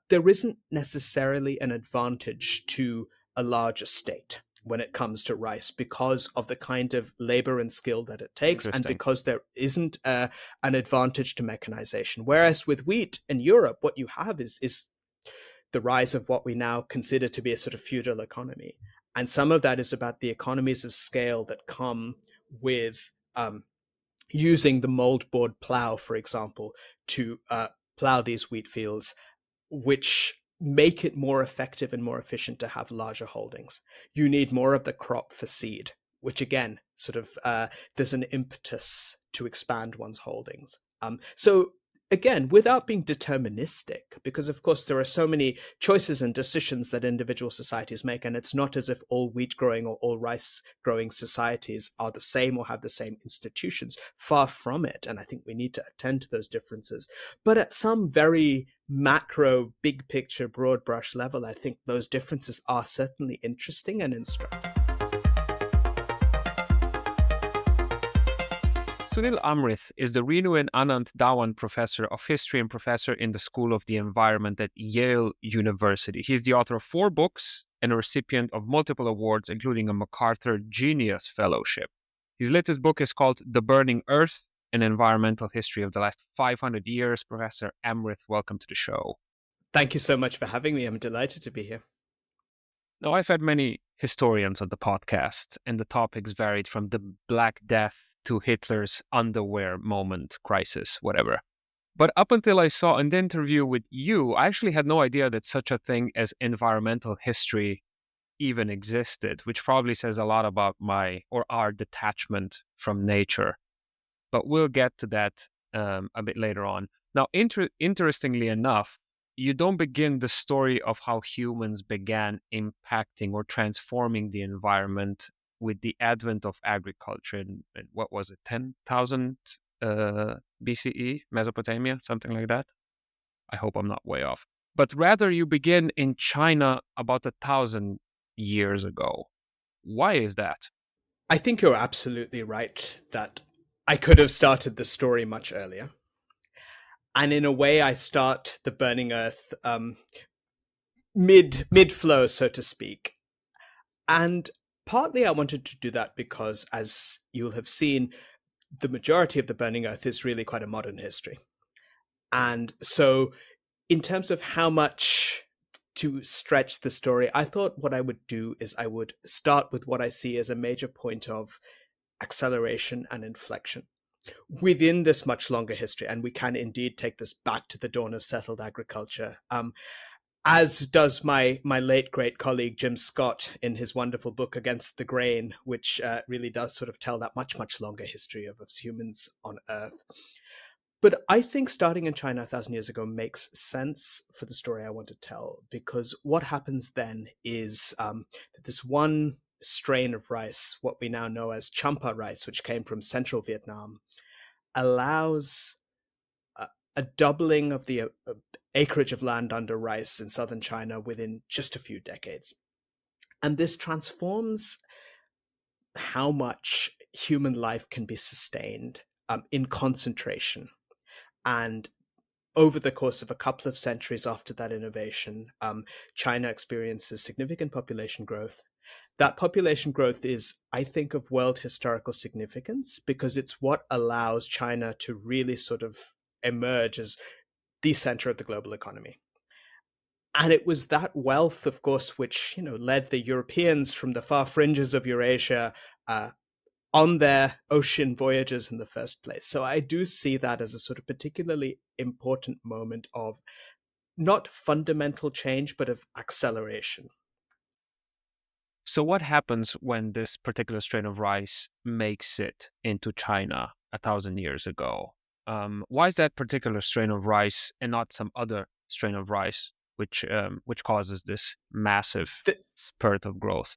there isn't necessarily an advantage to a larger state when it comes to rice because of the kind of labor and skill that it takes, and Interesting. because there isn't an advantage to mechanization. Whereas with wheat in Europe, what you have is the rise of what we now consider to be a sort of feudal economy. And some of that is about the economies of scale that come with using the moldboard plow, for example, to plow these wheat fields, which make it more effective and more efficient to have larger holdings. You need more of the crop for seed, which again, sort of, there's an impetus to expand one's holdings. So again, without being deterministic, because of course there are so many choices and decisions that individual societies make, and it's not as if all wheat growing or all rice growing societies are the same or have the same institutions. Far from it. And I think we need to attend to those differences. But at some very macro, big picture, broad brush level, I think those differences are certainly interesting and instructive. Sunil Amrith is the Renu Anand Dhawan Professor of History and Professor in the School of the Environment at Yale University. He's the author of 4 books and a recipient of multiple awards, including a MacArthur Genius Fellowship. His latest book is called The Burning Earth, an environmental history of the last 500 years. Professor Amrith, welcome to the show. Thank you so much for having me. I'm delighted to be here. Now, I've had many historians on the podcast, and the topics varied from the Black Death to Hitler's underwear moment, crisis, whatever. But up until I saw an interview with you, I actually had no idea that such a thing as environmental history even existed, which probably says a lot about our detachment from nature. But we'll get to that a bit later on. Now, interestingly enough, you don't begin the story of how humans began impacting or transforming the environment with the advent of agriculture in what was it, 10,000 BCE, Mesopotamia, something like that. I hope I'm not way off. But rather, you begin in China about 1,000 years ago. Why is that? I think you're absolutely right that I could have started the story much earlier. And in a way, I start the Burning Earth mid flow, so to speak. And partly I wanted to do that because, as you'll have seen, the majority of the Burning Earth is really quite a modern history. And so, in terms of how much to stretch the story, I thought what I would do is I would start with what I see as a major point of acceleration and inflection within this much longer history. And we can indeed take this back to the dawn of settled agriculture, as does my late great colleague Jim Scott in his wonderful book Against the Grain, which really does sort of tell that much longer history of humans on Earth. But I think starting in China 1,000 years ago makes sense for the story I want to tell, because what happens then is that this one strain of rice, what we now know as champa rice, which came from central Vietnam, allows a doubling of the acreage of land under rice in southern China within just a few decades. And this transforms how much human life can be sustained in concentration. And over the course of a couple of centuries after that innovation, China experiences significant population growth. That population growth is, I think, of world historical significance because it's what allows China to really sort of emerge as the center of the global economy. And it was that wealth, of course, which led the Europeans from the far fringes of Eurasia on their ocean voyages in the first place. So I do see that as a sort of particularly important moment of not fundamental change, but of acceleration. So what happens when this particular strain of rice makes it into China 1,000 years ago? Why is that particular strain of rice and not some other strain of rice which causes this massive spurt of growth?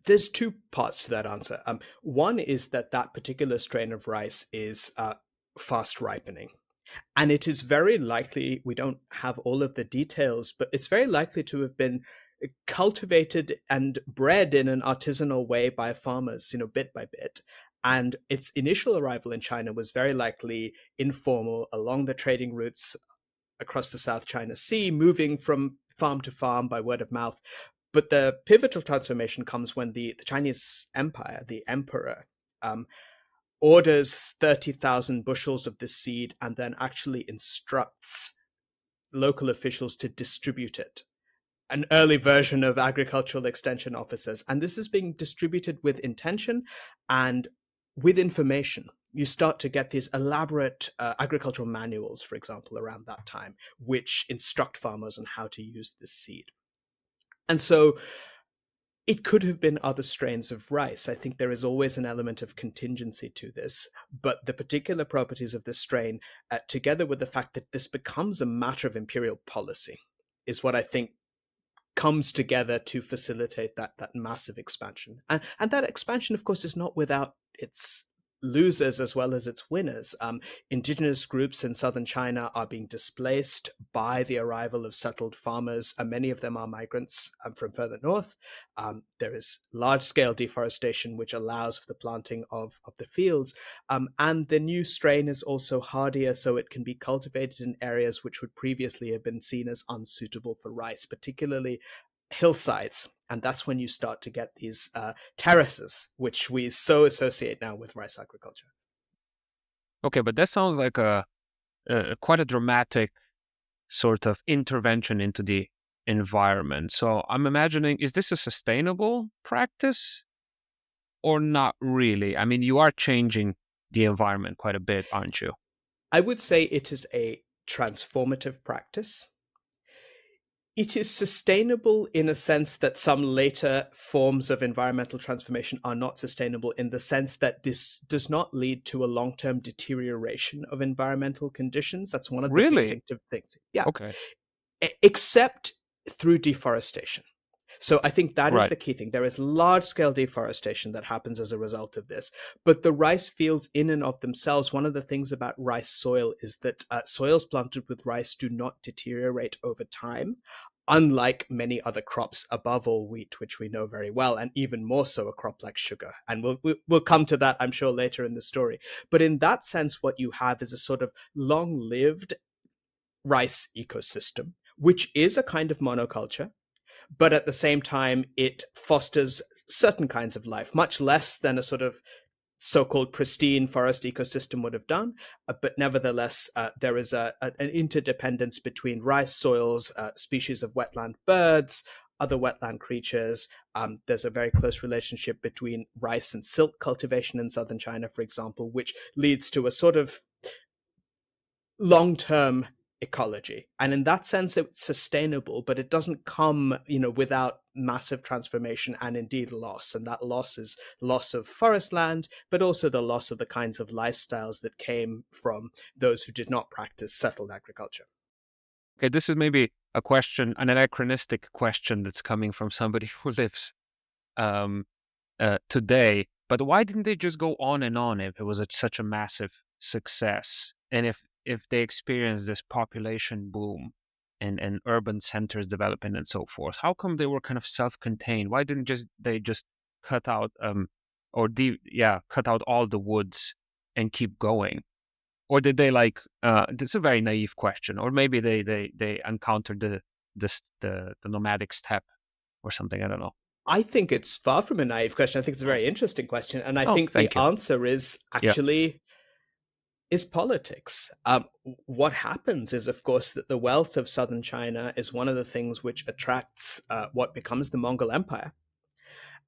There's 2 parts to that answer. One is that particular strain of rice is fast ripening. And it is very likely, we don't have all of the details, but it's very likely to have been cultivated and bred in an artisanal way by farmers, bit by bit. And its initial arrival in China was very likely informal along the trading routes across the South China Sea, moving from farm to farm by word of mouth. But the pivotal transformation comes when the Chinese Empire, the emperor, um, orders 30,000 bushels of this seed and then actually instructs local officials to distribute it. An early version of agricultural extension officers. And this is being distributed with intention and with information. You start to get these elaborate agricultural manuals, for example, around that time, which instruct farmers on how to use this seed. And so it could have been other strains of rice. I think there is always an element of contingency to this, but the particular properties of this strain, together with the fact that this becomes a matter of imperial policy, is what I think comes together to facilitate that massive expansion. And that expansion, of course, is not without its losers as well as its winners. Indigenous groups in southern China are being displaced by the arrival of settled farmers, and many of them are migrants from further north. There is large-scale deforestation, which allows for the planting of the fields. And the new strain is also hardier, so it can be cultivated in areas which would previously have been seen as unsuitable for rice, particularly hillsides. And that's when you start to get these terraces, which we so associate now with rice agriculture. Okay, but that sounds like a quite a dramatic sort of intervention into the environment. So I'm imagining, is this a sustainable practice or not really? I mean, you are changing the environment quite a bit, aren't you? I would say it is a transformative practice. It is sustainable in a sense that some later forms of environmental transformation are not sustainable, in the sense that this does not lead to a long-term deterioration of environmental conditions. That's one of the Really? distinctive things. Yeah. Okay. Except through deforestation. So I think that is Right. the key thing. There is large-scale deforestation that happens as a result of this. But the rice fields in and of themselves, one of the things about rice soil is that soils planted with rice do not deteriorate over time, unlike many other crops, above all wheat, which we know very well, and even more so a crop like sugar. And we'll come to that, I'm sure, later in the story. But in that sense, what you have is a sort of long-lived rice ecosystem, which is a kind of monoculture, but at the same time, it fosters certain kinds of life, much less than a sort of so-called pristine forest ecosystem would have done. But nevertheless, there is an interdependence between rice soils, species of wetland birds, other wetland creatures. There's a very close relationship between rice and silk cultivation in southern China, for example, which leads to a sort of long-term ecology. And in that sense, it's sustainable, but it doesn't come, without massive transformation and indeed loss. And that loss is loss of forest land, but also the loss of the kinds of lifestyles that came from those who did not practice settled agriculture. Okay, this is maybe a question, an anachronistic question that's coming from somebody who lives today. But why didn't they just go on and on if it was such a massive success? And if they experienced this population boom and urban centers developing and so forth, how come they were kind of self-contained? Why didn't they just cut out cut out all the woods and keep going? Or did they this is a very naive question, or maybe they encountered the nomadic steppe or something, I don't know. I think it's far from a naive question. I think it's a very interesting question. And I Oh, think the thank you. answer is Yeah. actually is politics. What happens is, of course, that the wealth of southern China is one of the things which attracts what becomes the Mongol Empire.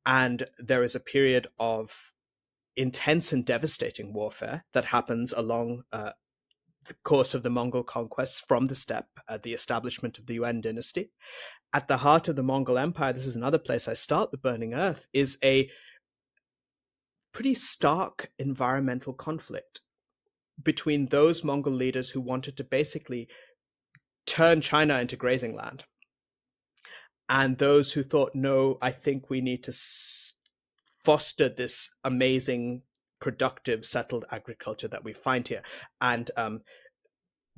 And there is a period of intense and devastating warfare that happens along the course of the Mongol conquests from the steppe, the establishment of the Yuan dynasty. At the heart of the Mongol Empire, this is another place I start the Burning Earth, is a pretty stark environmental conflict between those Mongol leaders who wanted to basically turn China into grazing land, and those who thought, no, I think we need to foster this amazing, productive, settled agriculture that we find here. And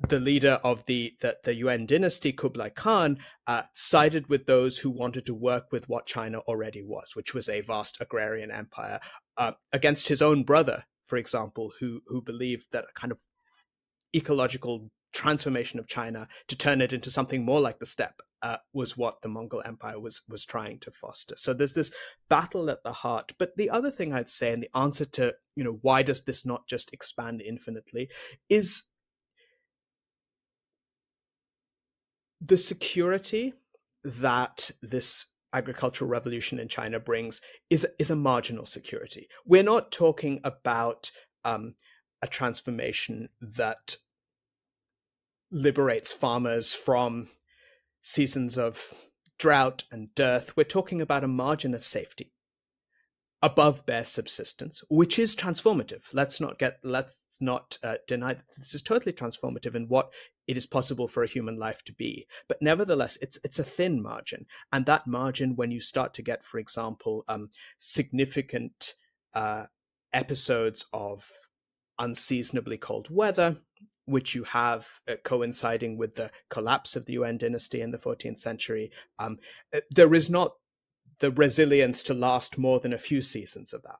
the leader of the Yuan dynasty, Kublai Khan, sided with those who wanted to work with what China already was, which was a vast agrarian empire, against his own brother, for example, who believed that a kind of ecological transformation of China to turn it into something more like the steppe was what the Mongol Empire was trying to foster. So there's this battle at the heart. But the other thing I'd say, and the answer to, why does this not just expand infinitely, is the security that this agricultural revolution in China brings is a marginal security. We're not talking about a transformation that liberates farmers from seasons of drought and dearth. We're talking about a margin of safety above bare subsistence, which is transformative. Let's not deny that this is totally transformative in what it is possible for a human life to be. But nevertheless, it's a thin margin, and that margin, when you start to get, for example, significant episodes of unseasonably cold weather, which you have coinciding with the collapse of the Yuan dynasty in the 14th century, there is not the resilience to last more than a few seasons of that.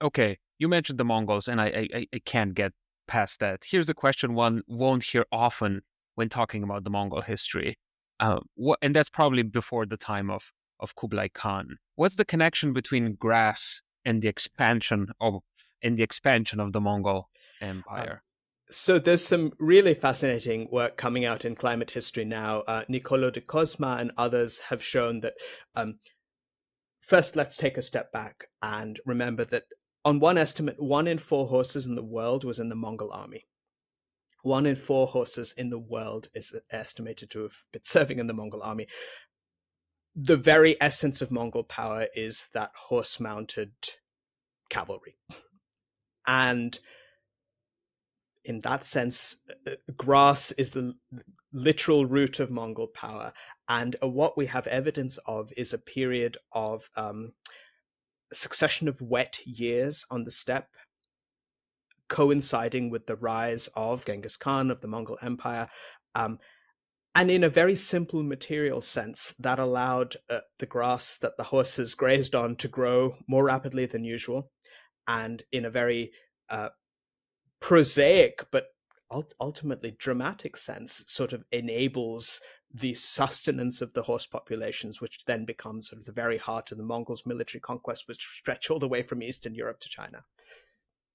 Okay, you mentioned the Mongols, and I can't get past that. Here's a question one won't hear often when talking about the Mongol history, and that's probably before the time of Kublai Khan. What's the connection between grass and the expansion of the Mongol Empire? So there's some really fascinating work coming out in climate history now. Niccolò de Cosma and others have shown that first, let's take a step back and remember that on one estimate, 1 in 4 horses in the world was in the Mongol army. 1 in 4 horses in the world is estimated to have been serving in the Mongol army. The very essence of Mongol power is that horse-mounted cavalry. And in that sense, grass is the literal root of Mongol power. And what we have evidence of is a period of succession of wet years on the steppe, coinciding with the rise of Genghis Khan, of the Mongol Empire. And in a very simple material sense, that allowed the grass that the horses grazed on to grow more rapidly than usual. And in a very prosaic but ultimately dramatic sense, sort of enables the sustenance of the horse populations, which then becomes sort of the very heart of the Mongols' military conquest, which stretch all the way from Eastern Europe to China.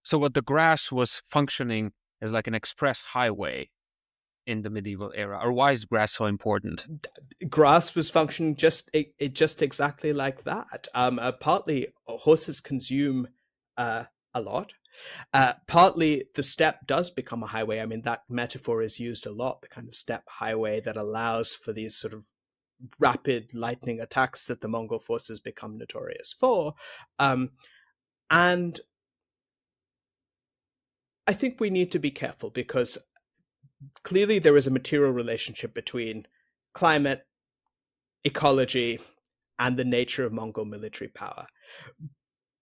So what the grass was functioning as like an express highway in the medieval era, or why is grass so important? Grass was functioning just exactly like that. Partly horses consume a lot. Partly the steppe does become a highway. I mean, that metaphor is used a lot, the kind of steppe highway that allows for these sort of rapid lightning attacks that the Mongol forces become notorious for. And I think we need to be careful, because clearly there is a material relationship between climate, ecology, and the nature of Mongol military power.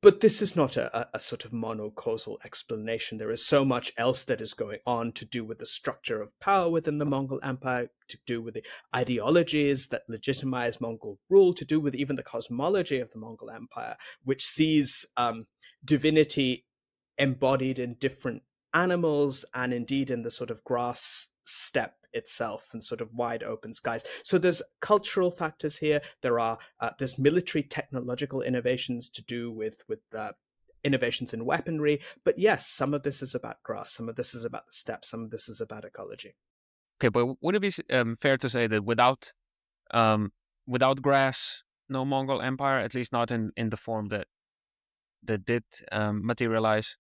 But this is not a sort of monocausal explanation. There is so much else that is going on to do with the structure of power within the Mongol Empire, to do with the ideologies that legitimize Mongol rule, to do with even the cosmology of the Mongol Empire, which sees divinity embodied in different animals and indeed in the sort of grass steppe itself and sort of wide open skies. So there's cultural factors here. There's military technological innovations to do with innovations in weaponry. But yes, some of this is about grass, some of this is about the steppe, some of this is about ecology. Okay, but would it be fair to say that without grass, no Mongol Empire, at least not in the form that did materialize?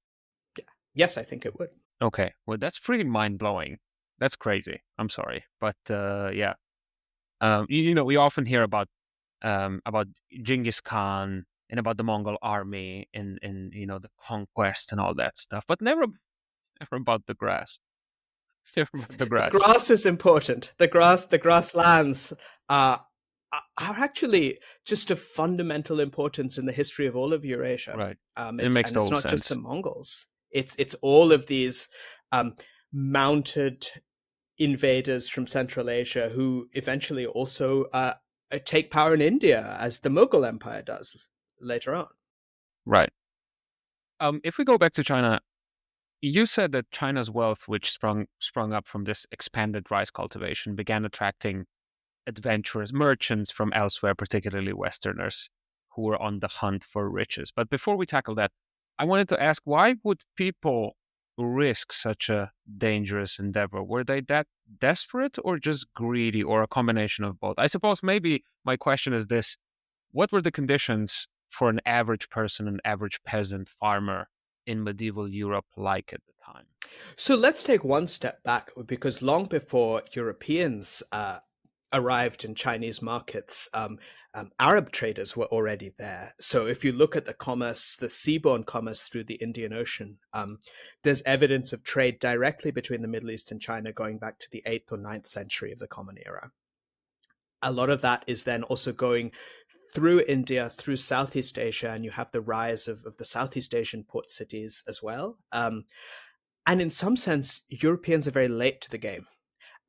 Yeah. Yes, I think it would. Okay, well, that's pretty mind-blowing. That's crazy. I'm sorry, but yeah, we often hear about Genghis Khan and about the Mongol army and the conquest and all that stuff, but never about the grass. Never about the grass. The grass is important. The grasslands are actually just of fundamental importance in the history of all of Eurasia. Right. It makes total sense. It's not just the Mongols. It's all of these mounted invaders from Central Asia who eventually also take power in India, as the Mughal Empire does later on. Right. If we go back to China You said that China's wealth, which sprung up from this expanded rice cultivation, began attracting adventurous merchants from elsewhere, particularly Westerners, who were on the hunt for riches. But before we tackle that, I wanted to ask, why would people risk such a dangerous endeavor? Were they that desperate or just greedy, or a combination of both? I suppose maybe my question is this: what were the conditions for an average person, an average peasant farmer in medieval Europe like at the time? So let's take one step back, because long before Europeans arrived in Chinese markets, Arab traders were already there. So if you look at the commerce, the seaborne commerce through the Indian Ocean, there's evidence of trade directly between the Middle East and China going back to the 8th or 9th century of the Common Era. A lot of that is then also going through India, through Southeast Asia, and you have the rise of the Southeast Asian port cities as well. And in some sense, Europeans are very late to the game.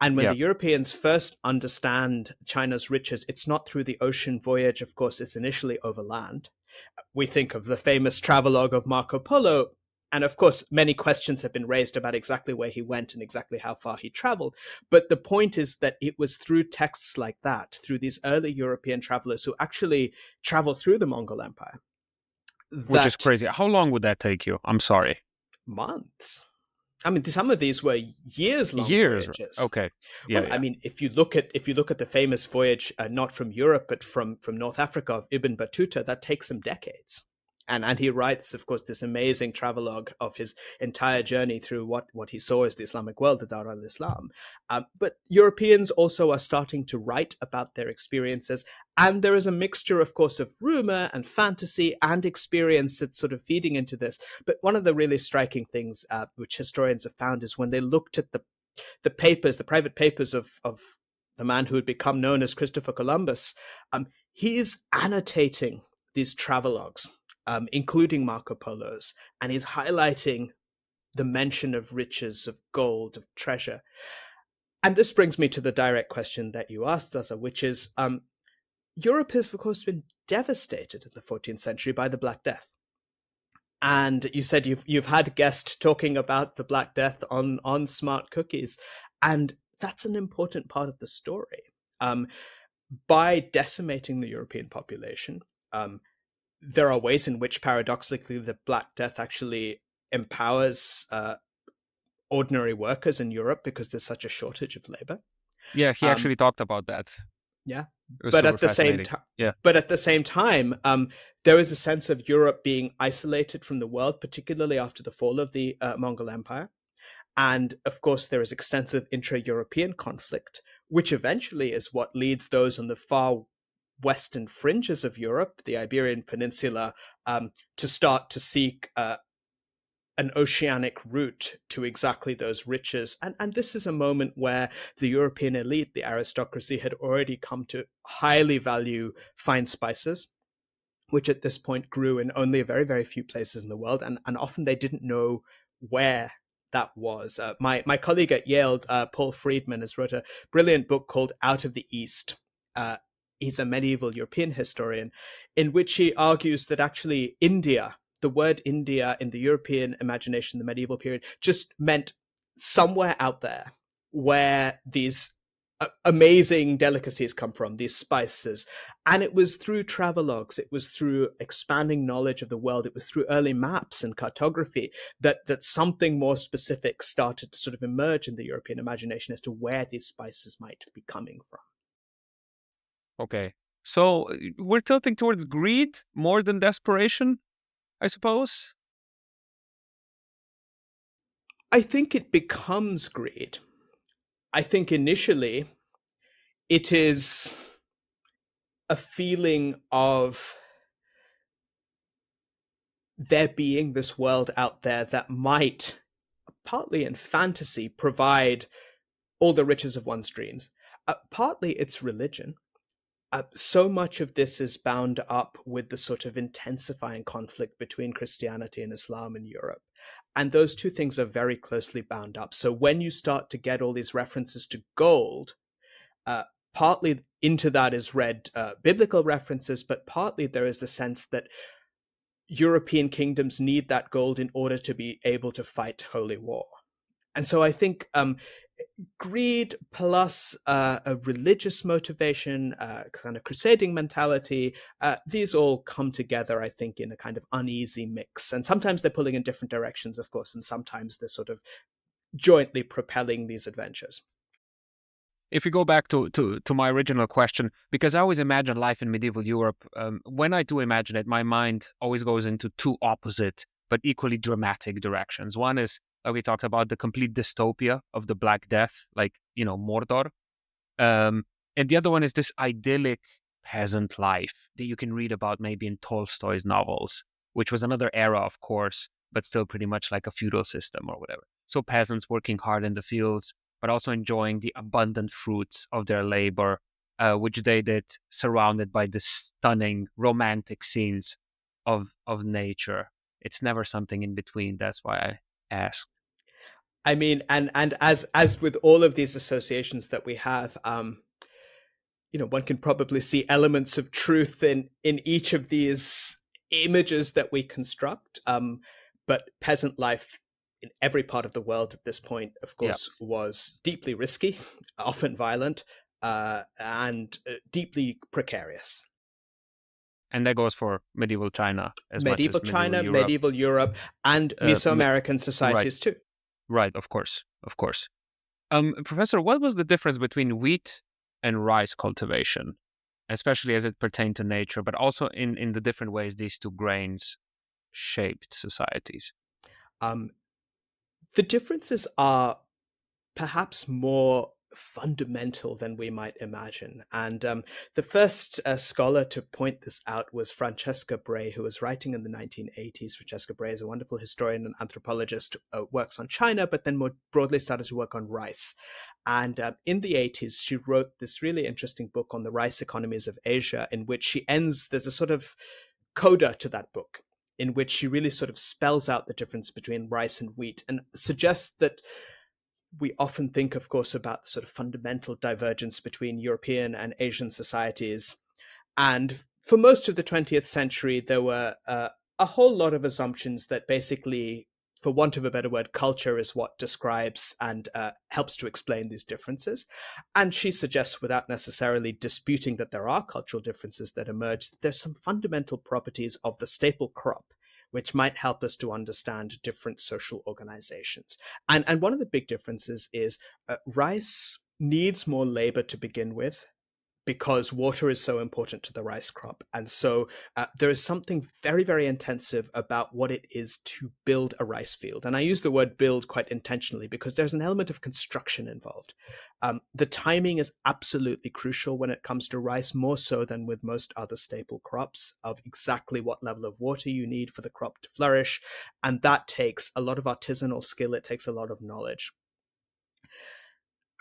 And when Yeah. the Europeans first understand China's riches, it's not through the ocean voyage. Of course, it's initially over land. We think of the famous travelogue of Marco Polo. And of course, many questions have been raised about exactly where he went and exactly how far he traveled. But the point is that it was through texts like that, through these early European travelers who actually traveled through the Mongol Empire, Which is that crazy. How long would that take you? I'm sorry. months. I mean, some of these were years-long Years. voyages. Okay. Yeah, Well, I yeah. mean, if you look at the famous voyage, not from Europe but from North Africa, of Ibn Battuta, that takes him decades. And he writes, of course, this amazing travelogue of his entire journey through what he saw as the Islamic world, the Dar al-Islam. But Europeans also are starting to write about their experiences, and there is a mixture, of course, of rumor and fantasy and experience that's sort of feeding into this. But one of the really striking things which historians have found is when they looked at the papers, the private papers of the man who had become known as Christopher Columbus, he is annotating these travelogues, including Marco Polo's, and he's highlighting the mention of riches, of gold, of treasure. And this brings me to the direct question that you asked, Zaza, which is Europe has, of course, been devastated in the 14th century by the Black Death. And you said you've had guests talking about the Black Death on Smart Cookies, and that's an important part of the story. By decimating the European population, there are ways in which, paradoxically, the Black Death actually empowers ordinary workers in Europe because there's such a shortage of labor. Yeah, he Um, actually talked about that. yeah, It was but super at the same fascinating. time, Yeah. there is a sense of Europe being isolated from the world, particularly after the fall of the Mongol Empire. And of course, there is extensive intra-European conflict, which eventually is what leads those on the far western fringes of Europe, the Iberian Peninsula, to start to seek an oceanic route to exactly those riches. And this is a moment where the European elite, the aristocracy, had already come to highly value fine spices, which at this point grew in only a very, very few places in the world. And often they didn't know where that was. My colleague at Yale, Paul Friedman, has wrote a brilliant book called Out of the East. He's a medieval European historian, in which he argues that actually India, the word India in the European imagination, the medieval period, just meant somewhere out there where these amazing delicacies come from, these spices. And it was through travelogues, it was through expanding knowledge of the world, it was through early maps and cartography that something more specific started to sort of emerge in the European imagination as to where these spices might be coming from. Okay. So we're tilting towards greed more than desperation, I suppose. I think it becomes greed. I think initially it is a feeling of there being this world out there that might, partly in fantasy, provide all the riches of one's dreams. Partly it's religion. So much of this is bound up with the sort of intensifying conflict between Christianity and Islam in Europe. And those two things are very closely bound up. So when you start to get all these references to gold, uh, partly into that is read biblical references, but partly there is a sense that European kingdoms need that gold in order to be able to fight holy war. And so I think greed plus a religious motivation, kind of crusading mentality, these all come together, I think, in a kind of uneasy mix. And sometimes they're pulling in different directions, of course, and sometimes they're sort of jointly propelling these adventures. If we go back to my original question, because I always imagine life in medieval Europe, when I do imagine it, my mind always goes into two opposite but equally dramatic directions. One is, like we talked about, the complete dystopia of the Black Death, like, Mordor. And the other one is this idyllic peasant life that you can read about maybe in Tolstoy's novels, which was another era, of course, but still pretty much like a feudal system or whatever. So peasants working hard in the fields, but also enjoying the abundant fruits of their labor, which they did surrounded by the stunning romantic scenes of nature. It's never something in between. That's why I asked. I mean, and as with all of these associations that we have, one can probably see elements of truth in each of these images that we construct. But peasant life in every part of the world at this point, of Yeah. course, was deeply risky, often violent, and deeply precarious. And that goes for medieval China as much Medieval as medieval China, Europe. medieval Europe, and Mesoamerican Right, societies too. right, of course, of course. Professor, what was the difference between wheat and rice cultivation, especially as it pertained to nature, but also in the different ways these two grains shaped societies? Um, the differences are perhaps more fundamental than we might imagine. And the first scholar to point this out was Francesca Bray, who was writing in the 1980s. Francesca Bray is a wonderful historian and anthropologist, works on China, but then more broadly started to work on rice. And in the 80s, she wrote this really interesting book on the rice economies of Asia, in which she ends, there's a sort of coda to that book, in which she really sort of spells out the difference between rice and wheat and suggests that we often think, of course, about the sort of fundamental divergence between European and Asian societies. And for most of the 20th century, there were a whole lot of assumptions that basically, for want of a better word, culture is what describes and helps to explain these differences. And she suggests, without necessarily disputing that there are cultural differences that emerge, that there's some fundamental properties of the staple crop which might help us to understand different social organizations. And one of the big differences is rice needs more labor to begin with, because water is so important to the rice crop. And so there is something very, very intensive about what it is to build a rice field. And I use the word build quite intentionally because there's an element of construction involved. The timing is absolutely crucial when it comes to rice, more so than with most other staple crops, of exactly what level of water you need for the crop to flourish. And that takes a lot of artisanal skill. It takes a lot of knowledge.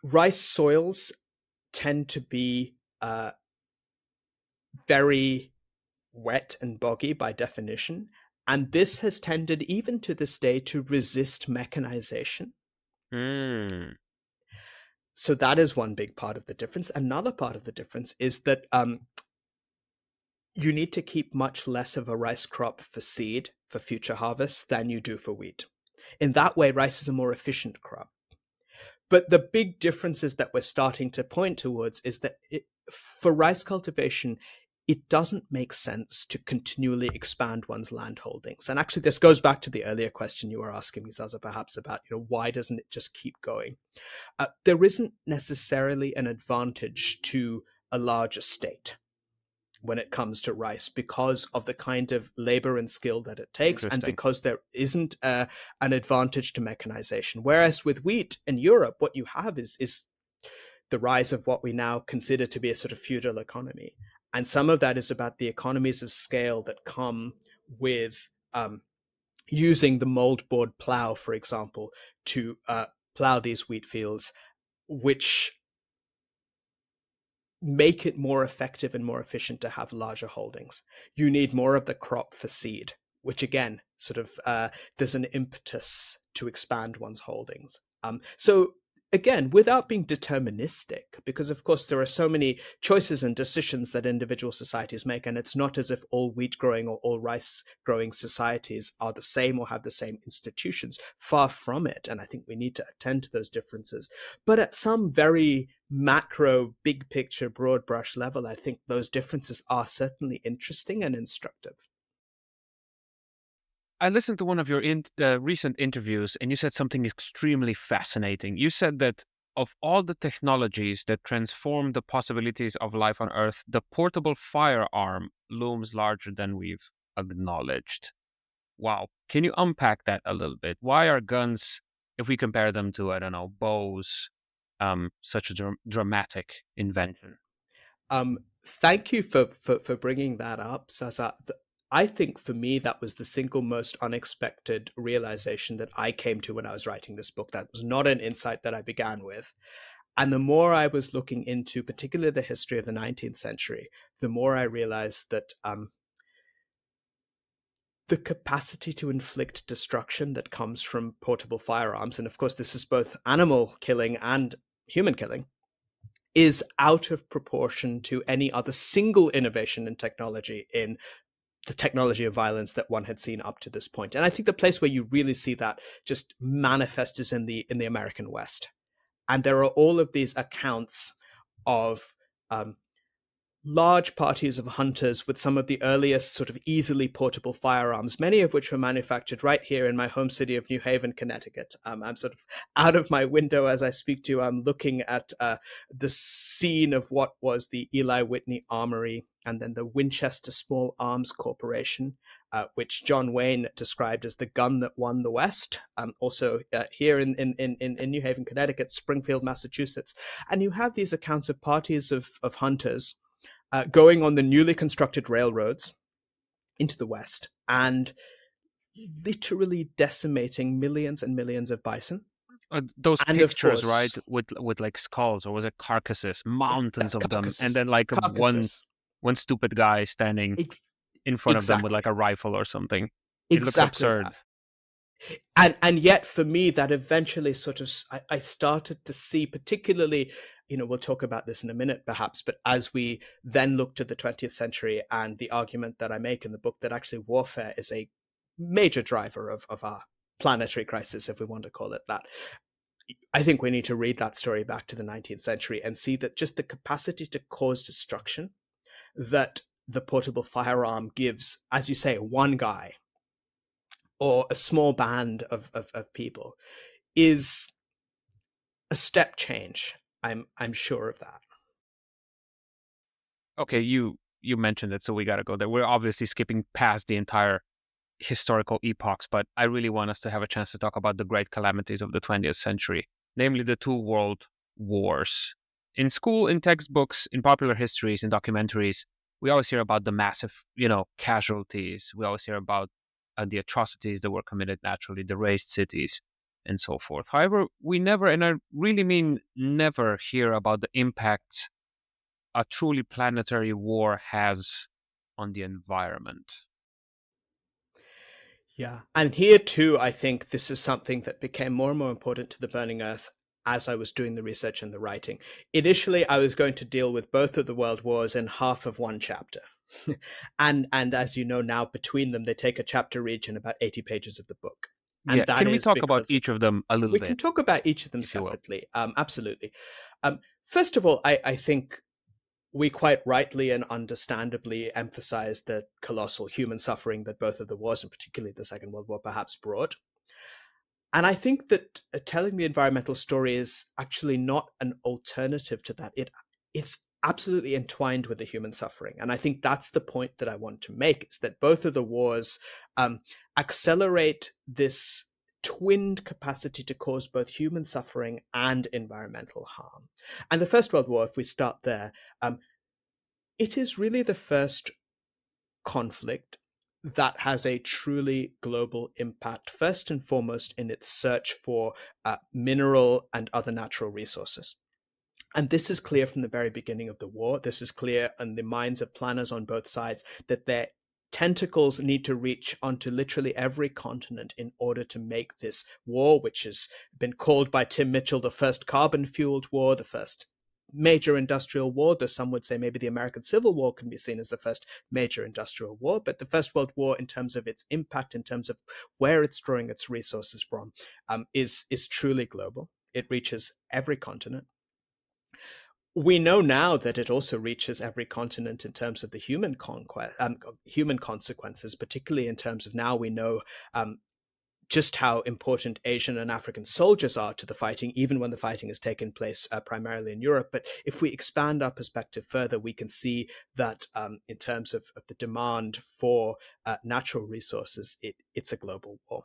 Rice soils tend to be very wet and boggy by definition, and this has tended, even to this day, to resist mechanization. Mm. So that is one big part of the difference. Another part of the difference is that you need to keep much less of a rice crop for seed for future harvests than you do for wheat. In that way, rice is a more efficient crop. But the big differences that we're starting to point towards is that for rice cultivation, it doesn't make sense to continually expand one's land holdings. And actually, this goes back to the earlier question you were asking me, Zaza, perhaps about, why doesn't it just keep going? There isn't necessarily an advantage to a large estate when it comes to rice, because of the kind of labor and skill that it takes, and because there isn't an advantage to mechanization. Whereas with wheat in Europe, what you have is the rise of what we now consider to be a sort of feudal economy. And some of that is about the economies of scale that come with using the moldboard plow, for example, to plow these wheat fields, which make it more effective and more efficient to have larger holdings. You need more of the crop for seed, which again, sort of, there's an impetus to expand one's holdings. So again, without being deterministic, because of course there are so many choices and decisions that individual societies make, and it's not as if all wheat growing or all rice growing societies are the same or have the same institutions. Far from it. And I think we need to attend to those differences. But at some very macro, big picture, broad brush level, I think those differences are certainly interesting and instructive. I listened to one of your recent interviews, and you said something extremely fascinating. You said that of all the technologies that transform the possibilities of life on Earth, the portable firearm looms larger than we've acknowledged. Wow. Can you unpack that a little bit? Why are guns, if we compare them to, I don't know, bows, such a dramatic invention? Thank you for bringing that up, Sasa. I think for me, that was the single most unexpected realization that I came to when I was writing this book. That was not an insight that I began with. And the more I was looking into, particularly the history of the 19th century, the more I realized that the capacity to inflict destruction that comes from portable firearms, and of course, this is both animal killing and human killing, is out of proportion to any other single innovation in technology in the technology of violence that one had seen up to this point. And I think the place where you really see that just manifest is in the American West. And there are all of these accounts of large parties of hunters with some of the earliest sort of easily portable firearms, many of which were manufactured right here in my home city of New Haven, Connecticut. I'm sort of out of my window as I speak to you. I'm looking at the scene of what was the Eli Whitney Armory and then the Winchester Small Arms Corporation, which John Wayne described as the gun that won the West. Also here in New Haven, Connecticut, Springfield, Massachusetts. And you have these accounts of parties of hunters going on the newly constructed railroads into the West and literally decimating millions and millions of bison. Those And of pictures, right, course, with like skulls, or was it carcasses, mountains of them, and carcasses. then like Carcasses. one stupid guy standing Ex- in front of them with like exactly. a rifle or something. It looks Exactly absurd. that. And yet for me that eventually sort of I started to see, particularly, we'll talk about this in a minute perhaps, but as we then look to the 20th century and the argument that I make in the book that actually warfare is a major driver of our planetary crisis, if we want to call it that, I think we need to read that story back to the 19th century and see that just the capacity to cause destruction that the portable firearm gives, as you say, one guy or a small band of people, is a step change. I'm sure of that. Okay, you mentioned it, so we got to go there. We're obviously skipping past the entire historical epochs, but I really want us to have a chance to talk about the great calamities of the 20th century, namely the two world wars. In school, in textbooks, in popular histories, in documentaries, we always hear about the massive, casualties. We always hear about the atrocities that were committed naturally, the razed cities, and so forth. However, we never, and I really mean never, hear about the impact a truly planetary war has on the environment. Yeah. And here too, I think this is something that became more and more important to the Burning Earth as I was doing the research and the writing. Initially, I was going to deal with both of the world wars in half of one chapter. And as you know now, between them, they take a chapter each and about 80 pages of the book. Yeah, And that can we is talk about because each of them a little we can bit, talk about each of them if you will? separately. Absolutely. First of all, I think we quite rightly and understandably emphasize the colossal human suffering that both of the wars, and particularly the Second World War, perhaps brought. And I think that telling the environmental story is actually not an alternative to that. It's absolutely entwined with the human suffering. And I think that's the point that I want to make, is that both of the wars accelerate this twinned capacity to cause both human suffering and environmental harm. And the First World War, if we start there, it is really the first conflict that has a truly global impact, first and foremost in its search for mineral and other natural resources. And this is clear from the very beginning of the war. This is clear in the minds of planners on both sides, that tentacles need to reach onto literally every continent in order to make this war, which has been called by Tim Mitchell the first carbon-fueled war, the first major industrial war. Though some would say maybe the American Civil War can be seen as the first major industrial war, but the First World War, in terms of its impact, in terms of where it's drawing its resources from, is truly global. It reaches every continent. We know now that it also reaches every continent in terms of the human consequences, particularly in terms of now we know just how important Asian and African soldiers are to the fighting, even when the fighting has taken place primarily in Europe. But if we expand our perspective further, we can see that in terms of the demand for natural resources, it's a global war.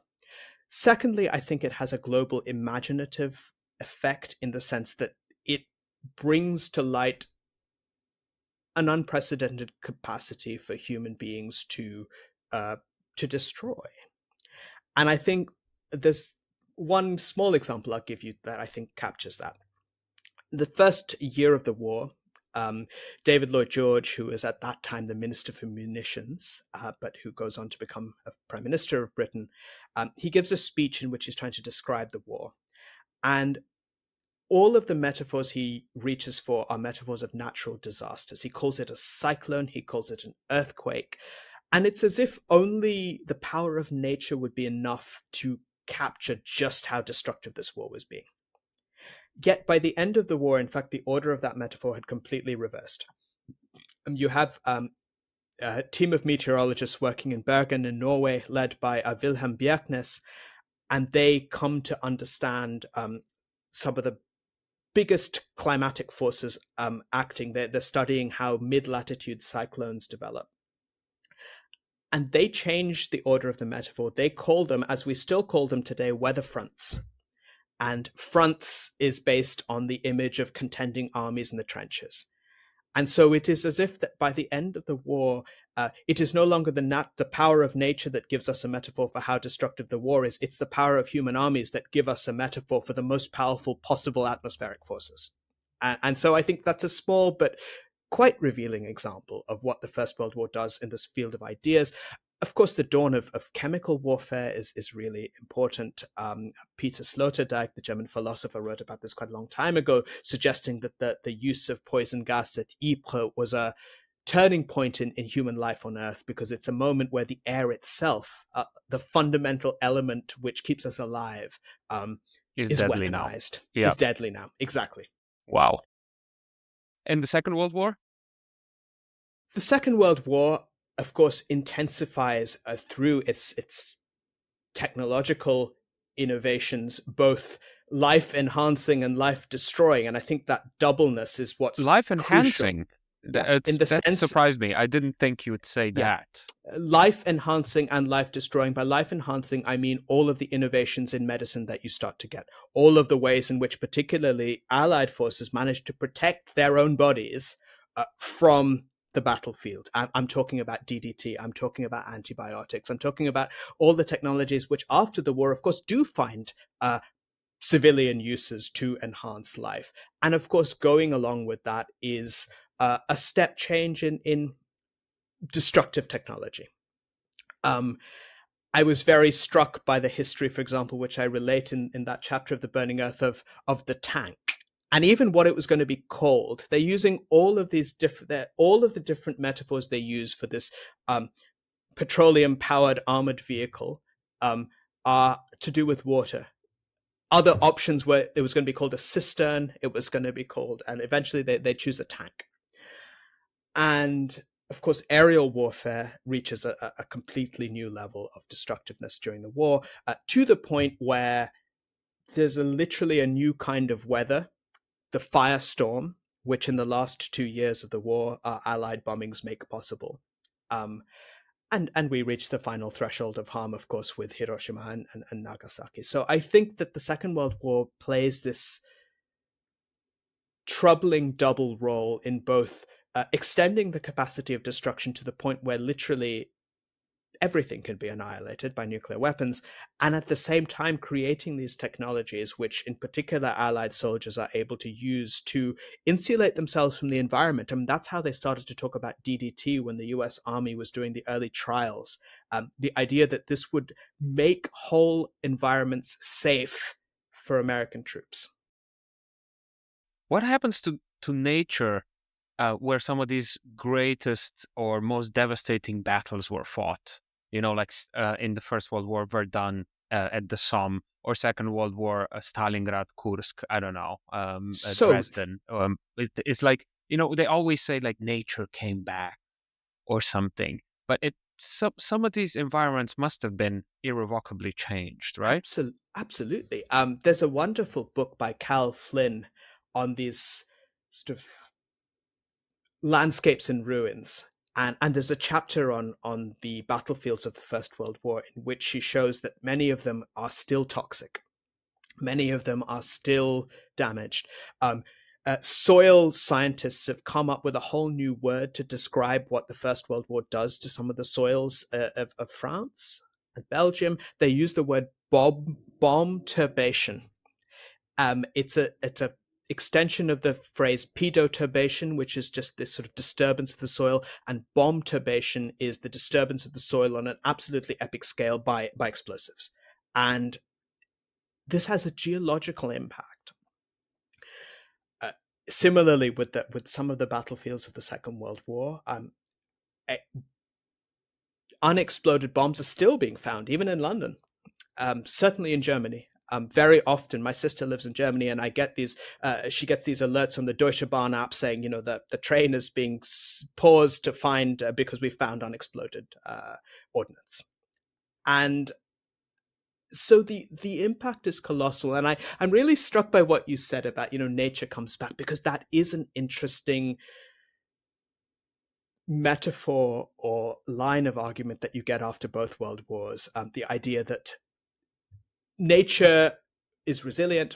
Secondly, I think it has a global imaginative effect in the sense that it brings to light an unprecedented capacity for human beings to destroy. And I think there's one small example I'll give you that I think captures that. The first year of the war, David Lloyd George, who was at that time the Minister for Munitions, but who goes on to become a Prime Minister of Britain, he gives a speech in which he's trying to describe the war. And all of the metaphors he reaches for are metaphors of natural disasters. He calls it a cyclone, he calls it an earthquake. And it's as if only the power of nature would be enough to capture just how destructive this war was being. Yet by the end of the war, in fact, the order of that metaphor had completely reversed. You have a team of meteorologists working in Bergen in Norway, led by Wilhelm Bjerknes, and they come to understand some of the biggest climatic forces acting. They're studying how mid-latitude cyclones develop. And they changed the order of the metaphor. They call them, as we still call them today, weather fronts. And fronts is based on the image of contending armies in the trenches. And so it is as if that by the end of the war, it is no longer the power of nature that gives us a metaphor for how destructive the war is. It's the power of human armies that give us a metaphor for the most powerful possible atmospheric forces. And so I think that's a small but quite revealing example of what the First World War does in this field of ideas. Of course, the dawn of chemical warfare is really important. Peter Sloterdijk, the German philosopher, wrote about this quite a long time ago, suggesting that the use of poison gas at Ypres was a turning point in human life on Earth, because it's a moment where the air itself, the fundamental element which keeps us alive, Is is deadly now. weaponized, Yeah. is deadly now. Exactly. Wow. And the Second World War? The Second World War, of course, intensifies through its technological innovations, both life-enhancing and life-destroying. And I think that doubleness is what's life-enhancing. Yeah, in the that sense, surprised me. I didn't think you would say that. Life-enhancing and life-destroying. By life-enhancing, I mean all of the innovations in medicine that you start to get. All of the ways in which particularly Allied forces managed to protect their own bodies from the battlefield. I'm talking about DDT. I'm talking about antibiotics. I'm talking about all the technologies which after the war, of course, do find civilian uses to enhance life. And of course, going along with that is a step change in destructive technology. I was very struck by the history, for example, which I relate in that chapter of The Burning Earth of the tank. And even what it was going to be called. They're using all of the different metaphors they use for this petroleum-powered armored vehicle are to do with water. Other options were it was going to be called a cistern, it was going to be called, and eventually they choose a tank. And of course, aerial warfare reaches a completely new level of destructiveness during the war, to the point where there's literally a new kind of weather, the firestorm, which in the last 2 years of the war, Allied bombings make possible. And we reach the final threshold of harm, of course, with Hiroshima and Nagasaki. So I think that the Second World War plays this troubling double role in both extending the capacity of destruction to the point where literally everything can be annihilated by nuclear weapons, and at the same time creating these technologies which in particular Allied soldiers are able to use to insulate themselves from the environment. I mean, that's how they started to talk about DDT when the US Army was doing the early trials. The idea that this would make whole environments safe for American troops. What happens to nature where some of these greatest or most devastating battles were fought? You know, like in the First World War, Verdun at the Somme, or Second World War, Stalingrad, Kursk, I don't know, So Dresden. It's like, you know, they always say like nature came back or something, but some of these environments must have been irrevocably changed, right? absolutely. There's a wonderful book by Cal Flynn on these sort of landscapes in ruins. And there's a chapter on the battlefields of the First World War in which she shows that many of them are still toxic. Many of them are still damaged. Soil scientists have come up with a whole new word to describe what the First World War does to some of the soils of France and Belgium. They use the word bomb turbation. It's a extension of the phrase pedoturbation, which is just this sort of disturbance of the soil, and bomb turbation is the disturbance of the soil on an absolutely epic scale by explosives. And this has a geological impact. Similarly, with some of the battlefields of the Second World War, unexploded bombs are still being found, even in London, certainly in Germany. Very often, my sister lives in Germany, and I get these. She gets these alerts on the Deutsche Bahn app saying, you know, that the train is being paused to find because we found unexploded ordnance, and so the impact is colossal. And I'm really struck by what you said about, you know, nature comes back, because that is an interesting metaphor or line of argument that you get after both world wars. The idea that nature is resilient,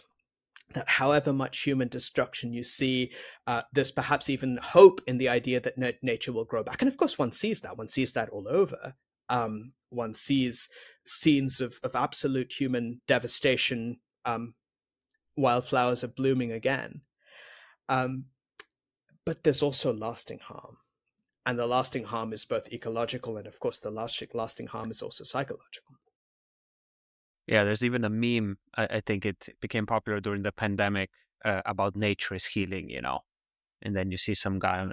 that however much human destruction you see, there's perhaps even hope in the idea that nature will grow back. And of course, one sees that all over. One sees scenes of absolute human devastation. Wildflowers are blooming again. But there's also lasting harm. And the lasting harm is both ecological, and of course, the lasting harm is also psychological. Yeah, there's even a meme. I think it became popular during the pandemic about nature is healing, you know. And then you see some guy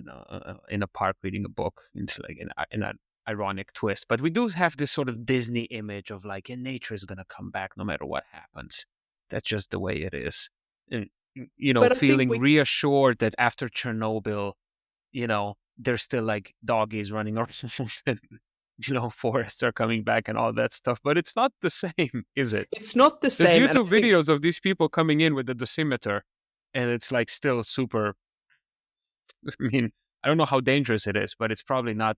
in a park reading a book. It's like in an ironic twist. But we do have this sort of Disney image of like, yeah, nature is going to come back no matter what happens. That's just the way it is. And, you know, But I think feeling reassured that after Chernobyl, you know, there's still like doggies running around and, you know, forests are coming back and all that stuff. But it's not the same, is it? it's not the There's same. YouTube videos of these people coming in with the dosimeter, and it's like still super. I mean, I don't know how dangerous it is, but it's probably not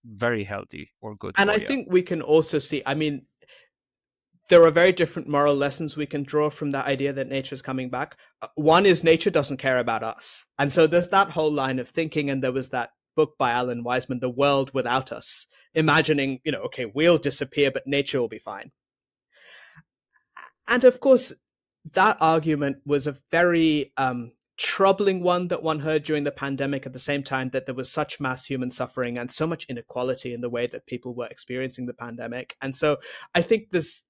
very healthy or good And for I you. think we can also see, I mean, there are very different moral lessons we can draw from that idea that nature is coming back. One is nature doesn't care about us. And so there's that whole line of thinking. And there was that book by Alan Weisman, The World Without Us, imagining, you know, okay, we'll disappear, but nature will be fine. And of course, that argument was a very troubling one that one heard during the pandemic, at the same time that there was such mass human suffering and so much inequality in the way that people were experiencing the pandemic. And so I think there's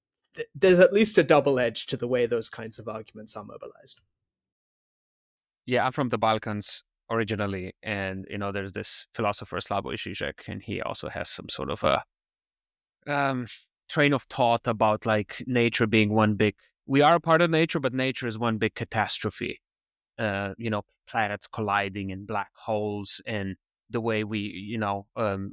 at least a double edge to the way those kinds of arguments are mobilized. Yeah, I'm from the Balkans originally, and you know, there's this philosopher Slavoj Žižek, and he also has some sort of a train of thought about like nature being one big. We are a part of nature, but nature is one big catastrophe. You know, planets colliding in black holes, and the way we, you know,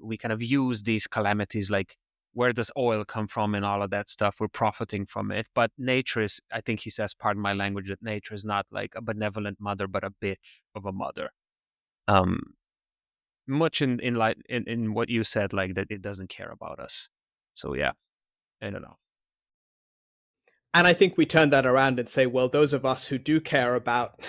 we kind of use these calamities, like where does oil come from and all of that stuff. We're profiting from it, but nature is, I think he says, pardon my language, that nature is not like a benevolent mother, but a bitch of a mother. Much in what you said, like that it doesn't care about us. So yeah, I don't know. And I think we turn that around and say, well, those of us who do care about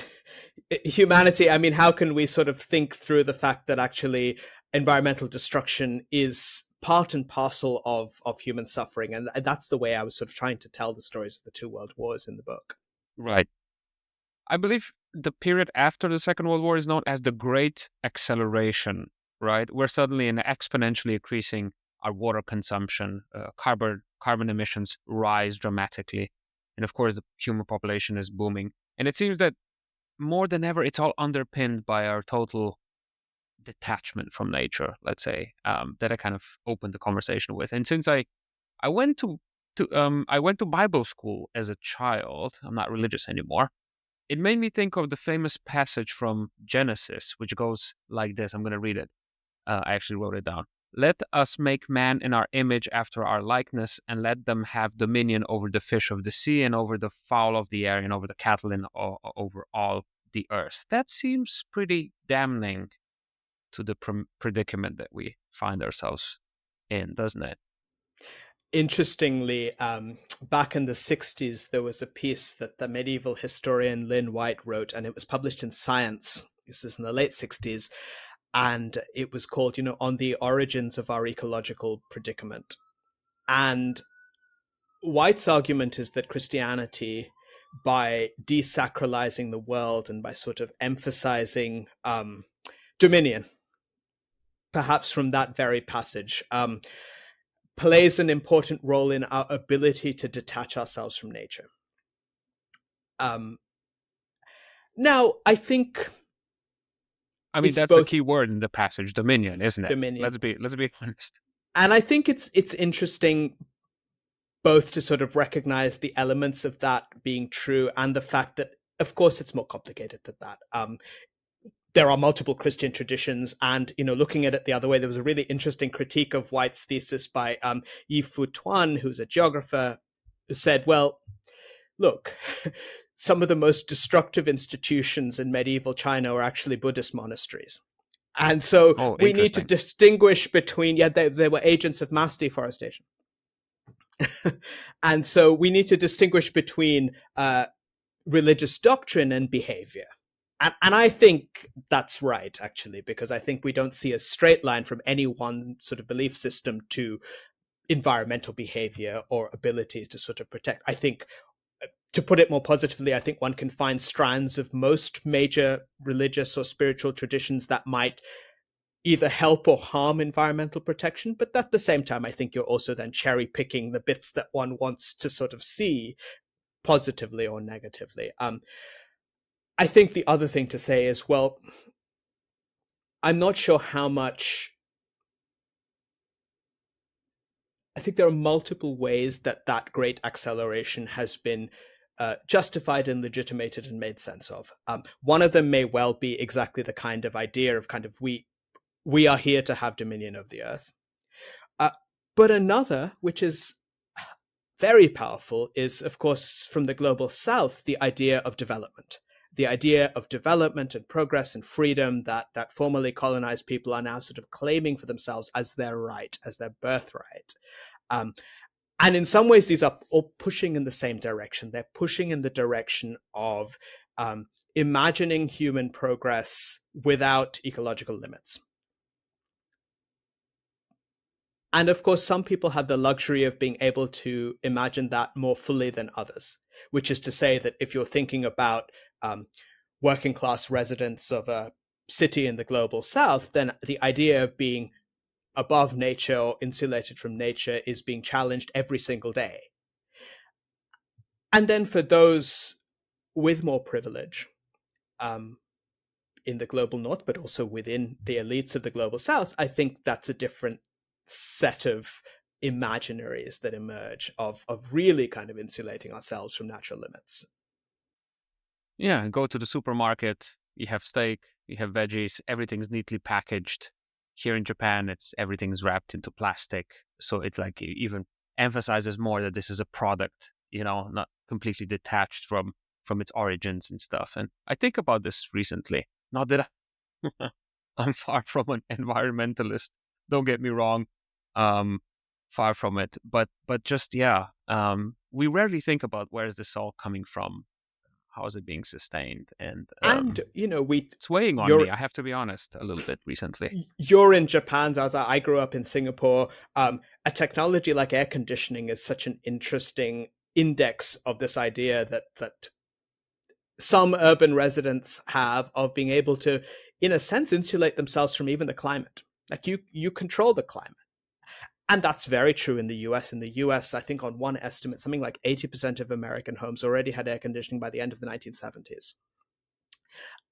humanity, I mean, how can we sort of think through the fact that actually environmental destruction is part and parcel of human suffering, and that's the way I was sort of trying to tell the stories of the two world wars in the book. Right. I believe the period after the Second World War is known as the Great Acceleration, right? We're suddenly in exponentially increasing our water consumption, carbon emissions rise dramatically, and of course the human population is booming. And it seems that more than ever, it's all underpinned by our total detachment from nature, let's say, that I kind of opened the conversation with. And since I went to Bible school as a child, I'm not religious anymore. It made me think of the famous passage from Genesis, which goes like this. I'm going to read it. I actually wrote it down. Let us make man in our image after our likeness, and let them have dominion over the fish of the sea, and over the fowl of the air, and over the cattle, and over all the earth. That seems pretty damning to the predicament that we find ourselves in, doesn't it? Interestingly, back in the 60s, there was a piece that the medieval historian Lynn White wrote, and it was published in Science. This is in the late 60s. And it was called, On the Origins of Our Ecological Predicament. And White's argument is that Christianity, by desacralizing the world and by sort of emphasizing dominion, perhaps from that very passage, plays an important role in our ability to detach ourselves from nature. Now, I think that's the key word in the passage, dominion, isn't it? Dominion. Let's be honest. And I think it's interesting both to sort of recognize the elements of that being true and the fact that, of course, it's more complicated than that. There are multiple Christian traditions, and looking at it the other way, there was a really interesting critique of White's thesis by Yi-Fu Tuan, who's a geographer, who said, well, look, some of the most destructive institutions in medieval China are actually Buddhist monasteries. And so we need to distinguish between, they were agents of mass deforestation. And so we need to distinguish between religious doctrine and behavior. And I think that's right, actually, because I think we don't see a straight line from any one sort of belief system to environmental behavior or abilities to sort of protect. I think, to put it more positively, I think one can find strands of most major religious or spiritual traditions that might either help or harm environmental protection. But at the same time, I think you're also then cherry picking the bits that one wants to sort of see positively or negatively. I think the other thing to say is, well, I'm not sure how much. I think there are multiple ways that great acceleration has been justified and legitimated and made sense of. One of them may well be exactly the kind of idea of kind of we are here to have dominion of the earth. But another, which is very powerful, is, of course, from the global south, the idea of development. The idea of development and progress and freedom that formerly colonized people are now sort of claiming for themselves as their right, as their birthright. And in some ways, these are all pushing in the same direction. They're pushing in the direction of imagining human progress without ecological limits. And of course, some people have the luxury of being able to imagine that more fully than others, which is to say that if you're thinking about working class residents of a city in the global south, then the idea of being above nature or insulated from nature is being challenged every single day. And then for those with more privilege, in the global north, but also within the elites of the global south, I think that's a different set of imaginaries that emerge of really kind of insulating ourselves from natural limits. Yeah, go to the supermarket, you have steak, you have veggies, everything's neatly packaged. Here in Japan, everything's wrapped into plastic. So it's like it even emphasizes more that this is a product, not completely detached from its origins and stuff. And I think about this recently. Not that I'm far from an environmentalist. Don't get me wrong. Far from it. But just, we rarely think about where is this all coming from. How is it being sustained? And And you know, it's weighing on you're me. I have to be honest, a little bit recently. you're in Japan, Zaza. I grew up in Singapore. A technology like air conditioning is such an interesting index of this idea that some urban residents have of being able to, in a sense, insulate themselves from even the climate. Like you control the climate. And that's very true in the US. In the US, I think on one estimate, something like 80% of American homes already had air conditioning by the end of the 1970s.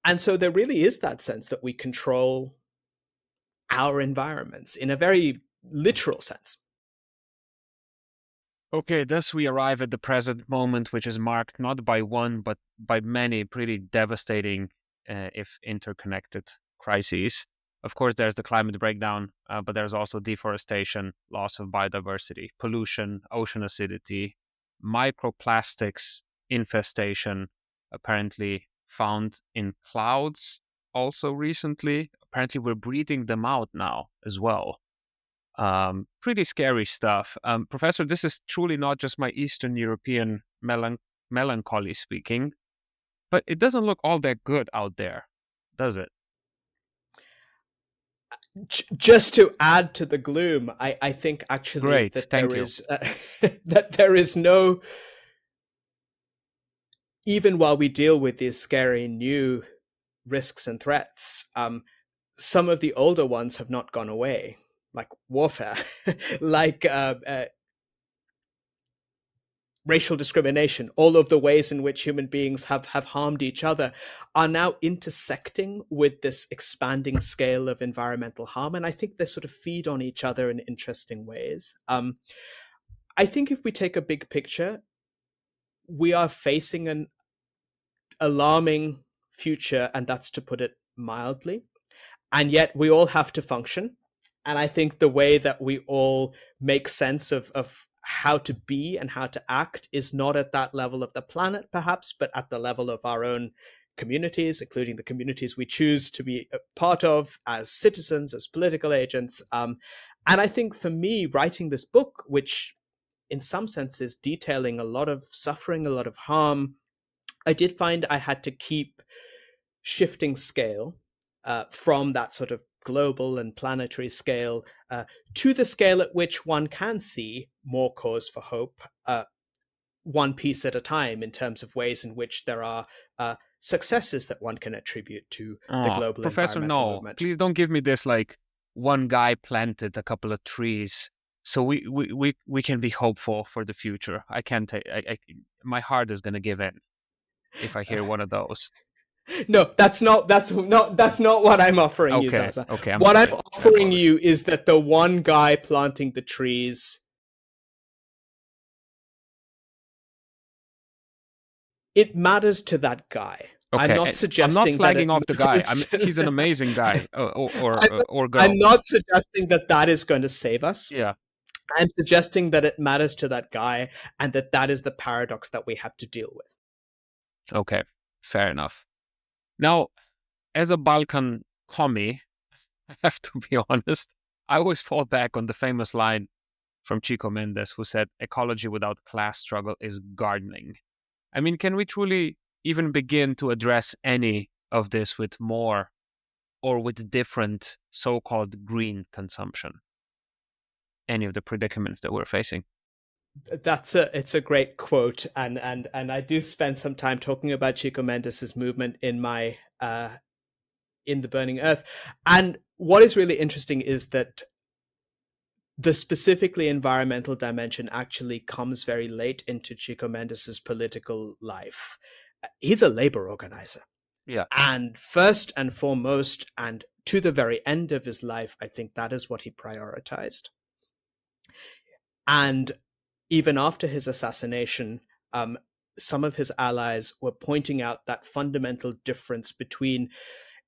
And so there really is that sense that we control our environments in a very literal sense. Okay, thus we arrive at the present moment, which is marked not by one, but by many pretty devastating, if interconnected, crises. Of course, there's the climate breakdown, but there's also deforestation, loss of biodiversity, pollution, ocean acidity, microplastics infestation, apparently found in clouds also recently. Apparently, we're breeding them out now as well. Pretty scary stuff. Professor, this is truly not just my Eastern European melancholy speaking, but it doesn't look all that good out there, does it? Just to add to the gloom, I think actually Great, that thank there you. is that there is no, even while we deal with these scary new risks and threats, some of the older ones have not gone away, like warfare, like racial discrimination, all of the ways in which human beings have harmed each other are now intersecting with this expanding scale of environmental harm. And I think they sort of feed on each other in interesting ways. I think if we take a big picture, we are facing an alarming future, and that's to put it mildly. And yet we all have to function. And I think the way that we all make sense of how to be and how to act is not at that level of the planet, perhaps, but at the level of our own communities, including the communities we choose to be a part of as citizens, as political agents. And I think for me, writing this book, which in some sense is detailing a lot of suffering, a lot of harm, I did find I had to keep shifting scale from that sort of global and planetary scale to the scale at which one can see more cause for hope, one piece at a time, in terms of ways in which there are successes that one can attribute to the Oh, global Professor, environmental no, movement. please don't give me this like one guy planted a couple of trees. So we can be hopeful for the future. I can't take. My heart is gonna give in if I hear one of those. No, that's not what I'm offering you, Okay, Zaza. okay, I'm What I'm sorry. I offering apologize. you is that the one guy planting the trees, it matters to that guy. I'm Okay, not I'm not suggesting that it slagging off the guy. matters. He's an amazing guy, I'm, or I'm girl. not suggesting that that is going to save us. Yeah. I'm suggesting that it matters to that guy, and that that is the paradox that we have to deal with. Okay. Fair enough. Now, as a Balkan commie, I have to be honest. I always fall back on the famous line from Chico Mendes, who said, "Ecology without class struggle is gardening." I mean, can we truly even begin to address any of this with more or with different so-called green consumption? Any of the predicaments that we're facing? It's a great quote, and I do spend some time talking about Chico Mendes's movement in my in the Burning Earth. And what is really interesting is that the specifically environmental dimension actually comes very late into Chico Mendes's political life. He's a labor organizer. Yeah. And first and foremost, and to the very end of his life, I think that is what he prioritized. And even after his assassination, some of his allies were pointing out that fundamental difference between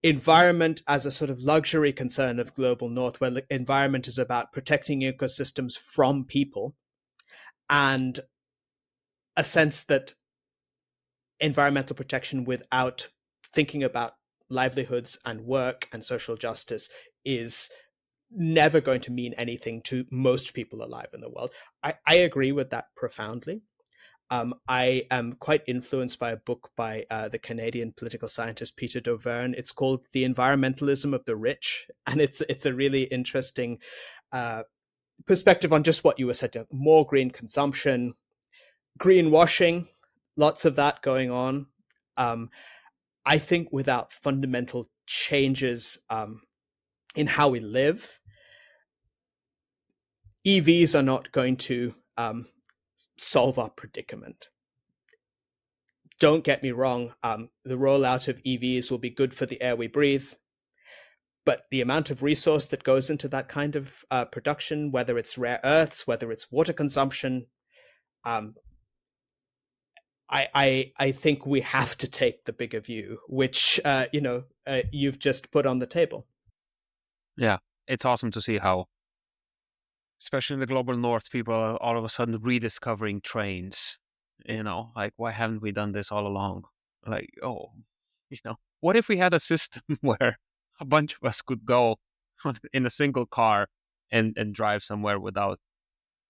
environment as a sort of luxury concern of global north, where the environment is about protecting ecosystems from people, and a sense that environmental protection without thinking about livelihoods and work and social justice is never going to mean anything to most people alive in the world. I agree with that profoundly. I am quite influenced by a book by the Canadian political scientist Peter Dauvergne. It's called The Environmentalism of the Rich, and it's a really interesting uh, perspective on just what you were said, more green consumption, greenwashing, lots of that going on. Um, I think without fundamental changes in how we live, EVs are not going to solve our predicament. Don't get me wrong, the rollout of EVs will be good for the air we breathe, but the amount of resource that goes into that kind of production, whether it's rare earths, whether it's water consumption, um, I think we have to take the bigger view, which you've just put on the table. Yeah, it's awesome to see how, especially in the global north, people are all of a sudden rediscovering trains. Like, why haven't we done this all along? Like, what if we had a system where a bunch of us could go in a single car and drive somewhere without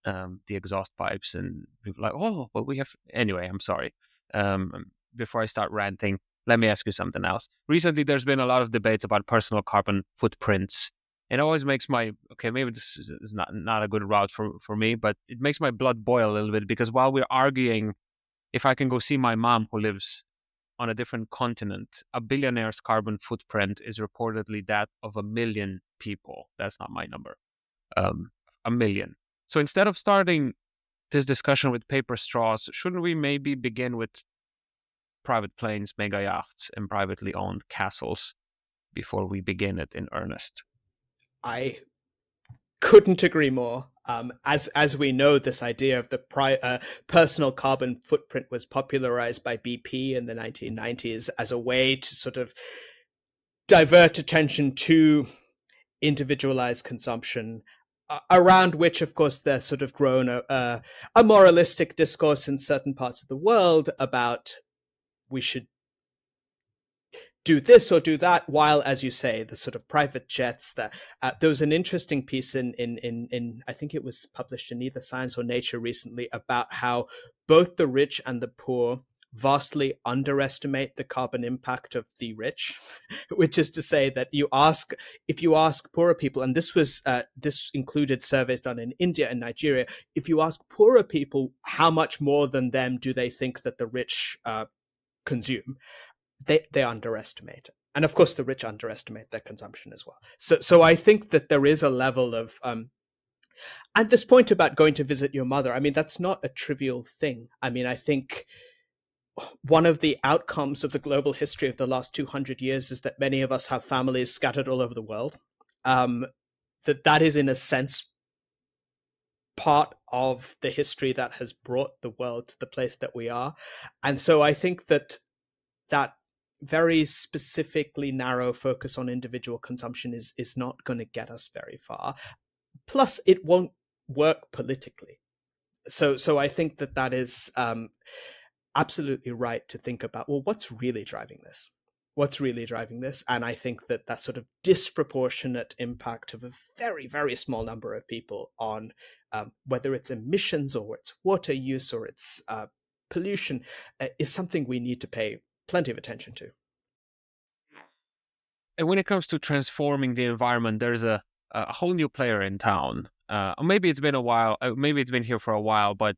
the exhaust pipes, and people like, oh, but we have. Anyway, I'm sorry. Before I start ranting, let me ask you something else. Recently, there's been a lot of debates about personal carbon footprints. It always makes maybe this is not a good route for me, but it makes my blood boil a little bit, because while we're arguing if I can go see my mom who lives on a different continent, a billionaire's carbon footprint is reportedly that of 1 million people. That's not my number. 1 million. So instead of starting this discussion with paper straws, shouldn't we maybe begin with private planes, mega yachts, and privately owned castles before we begin it in earnest? I couldn't agree more. As we know, this idea of the personal carbon footprint was popularized by BP in the 1990s as a way to sort of divert attention to individualized consumption, around which, of course, there's sort of grown a moralistic discourse in certain parts of the world about we should do this or do that, while, as you say, the sort of private jets that there was an interesting piece in I think it was published in either Science or Nature recently about how both the rich and the poor vastly underestimate the carbon impact of the rich, which is to say that if you ask poorer people, and this included surveys done in India and Nigeria, if you ask poorer people how much more than them do they think that the rich consume, they underestimate it. And of course, the rich underestimate their consumption as well. So I think that there is a level of, at this point about going to visit your mother, I mean, that's not a trivial thing. I mean, I think one of the outcomes of the global history of the last 200 years is that many of us have families scattered all over the world. That is, in a sense, part of the history that has brought the world to the place that we are. And so I think that very specifically narrow focus on individual consumption is not going to get us very far. Plus, it won't work politically. So I think that is absolutely right to think about, well, what's really driving this? What's really driving this? And I think that sort of disproportionate impact of a very, very small number of people on whether it's emissions or it's water use or it's pollution is something we need to pay plenty of attention to. And when it comes to transforming the environment, there's a whole new player in town. Maybe it's been a while. Maybe it's been here for a while, but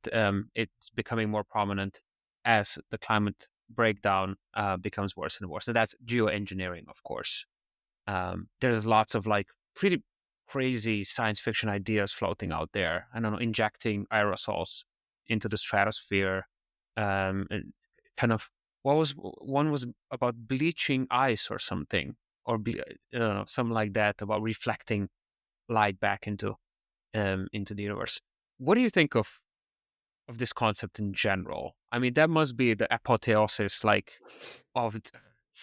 it's becoming more prominent as the climate breakdown becomes worse and worse. And that's geoengineering, of course. There's lots of like pretty crazy science fiction ideas floating out there. I don't know, injecting aerosols into the stratosphere, and kind of one was about bleaching ice or something, or I don't know, something like that, about reflecting light back into the universe. What do you think of this concept in general? I mean, that must be the apotheosis, like, of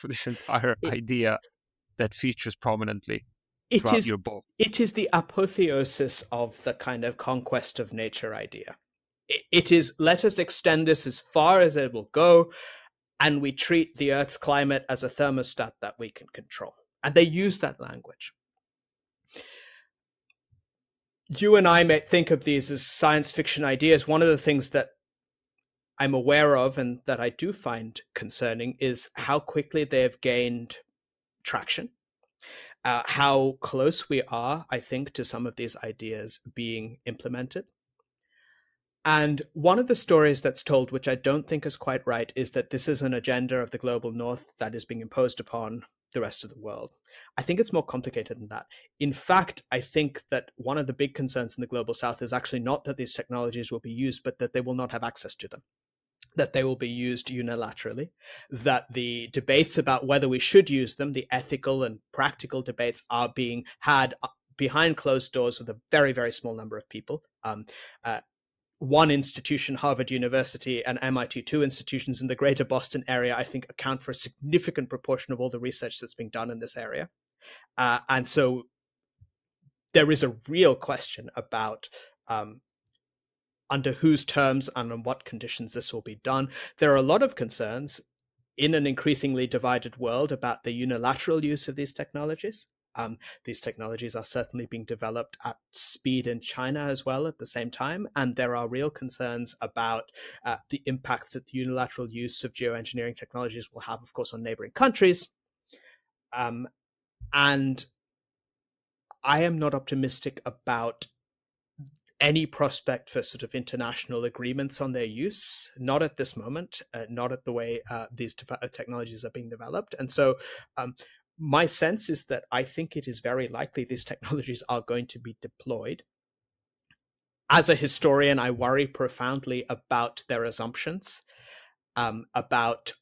this entire idea that features prominently throughout your book. It is the apotheosis of the kind of conquest of nature idea. It is, let us extend this as far as it will go, and we treat the Earth's climate as a thermostat that we can control. And they use that language. You and I may think of these as science fiction ideas. One of the things that I'm aware of and that I do find concerning is how quickly they have gained traction, how close we are, I think, to some of these ideas being implemented. And one of the stories that's told, which I don't think is quite right, is that this is an agenda of the global north that is being imposed upon the rest of the world. I think it's more complicated than that. In fact, I think that one of the big concerns in the global south is actually not that these technologies will be used, but that they will not have access to them, that they will be used unilaterally, that the debates about whether we should use them, the ethical and practical debates, are being had behind closed doors with a very, very small number of people. One institution, Harvard University, and MIT, two institutions in the greater Boston area, I think account for a significant proportion of all the research that's being done in this area. And so there is a real question about under whose terms and on what conditions this will be done. There are a lot of concerns in an increasingly divided world about the unilateral use of these technologies. These technologies are certainly being developed at speed in China as well at the same time, and there are real concerns about the impacts that the unilateral use of geoengineering technologies will have, of course, on neighboring countries. And I am not optimistic about any prospect for sort of international agreements on their use, not at this moment, not at the way these technologies are being developed. And so my sense is that I think it is very likely these technologies are going to be deployed. As a historian, I worry profoundly about their assumptions, about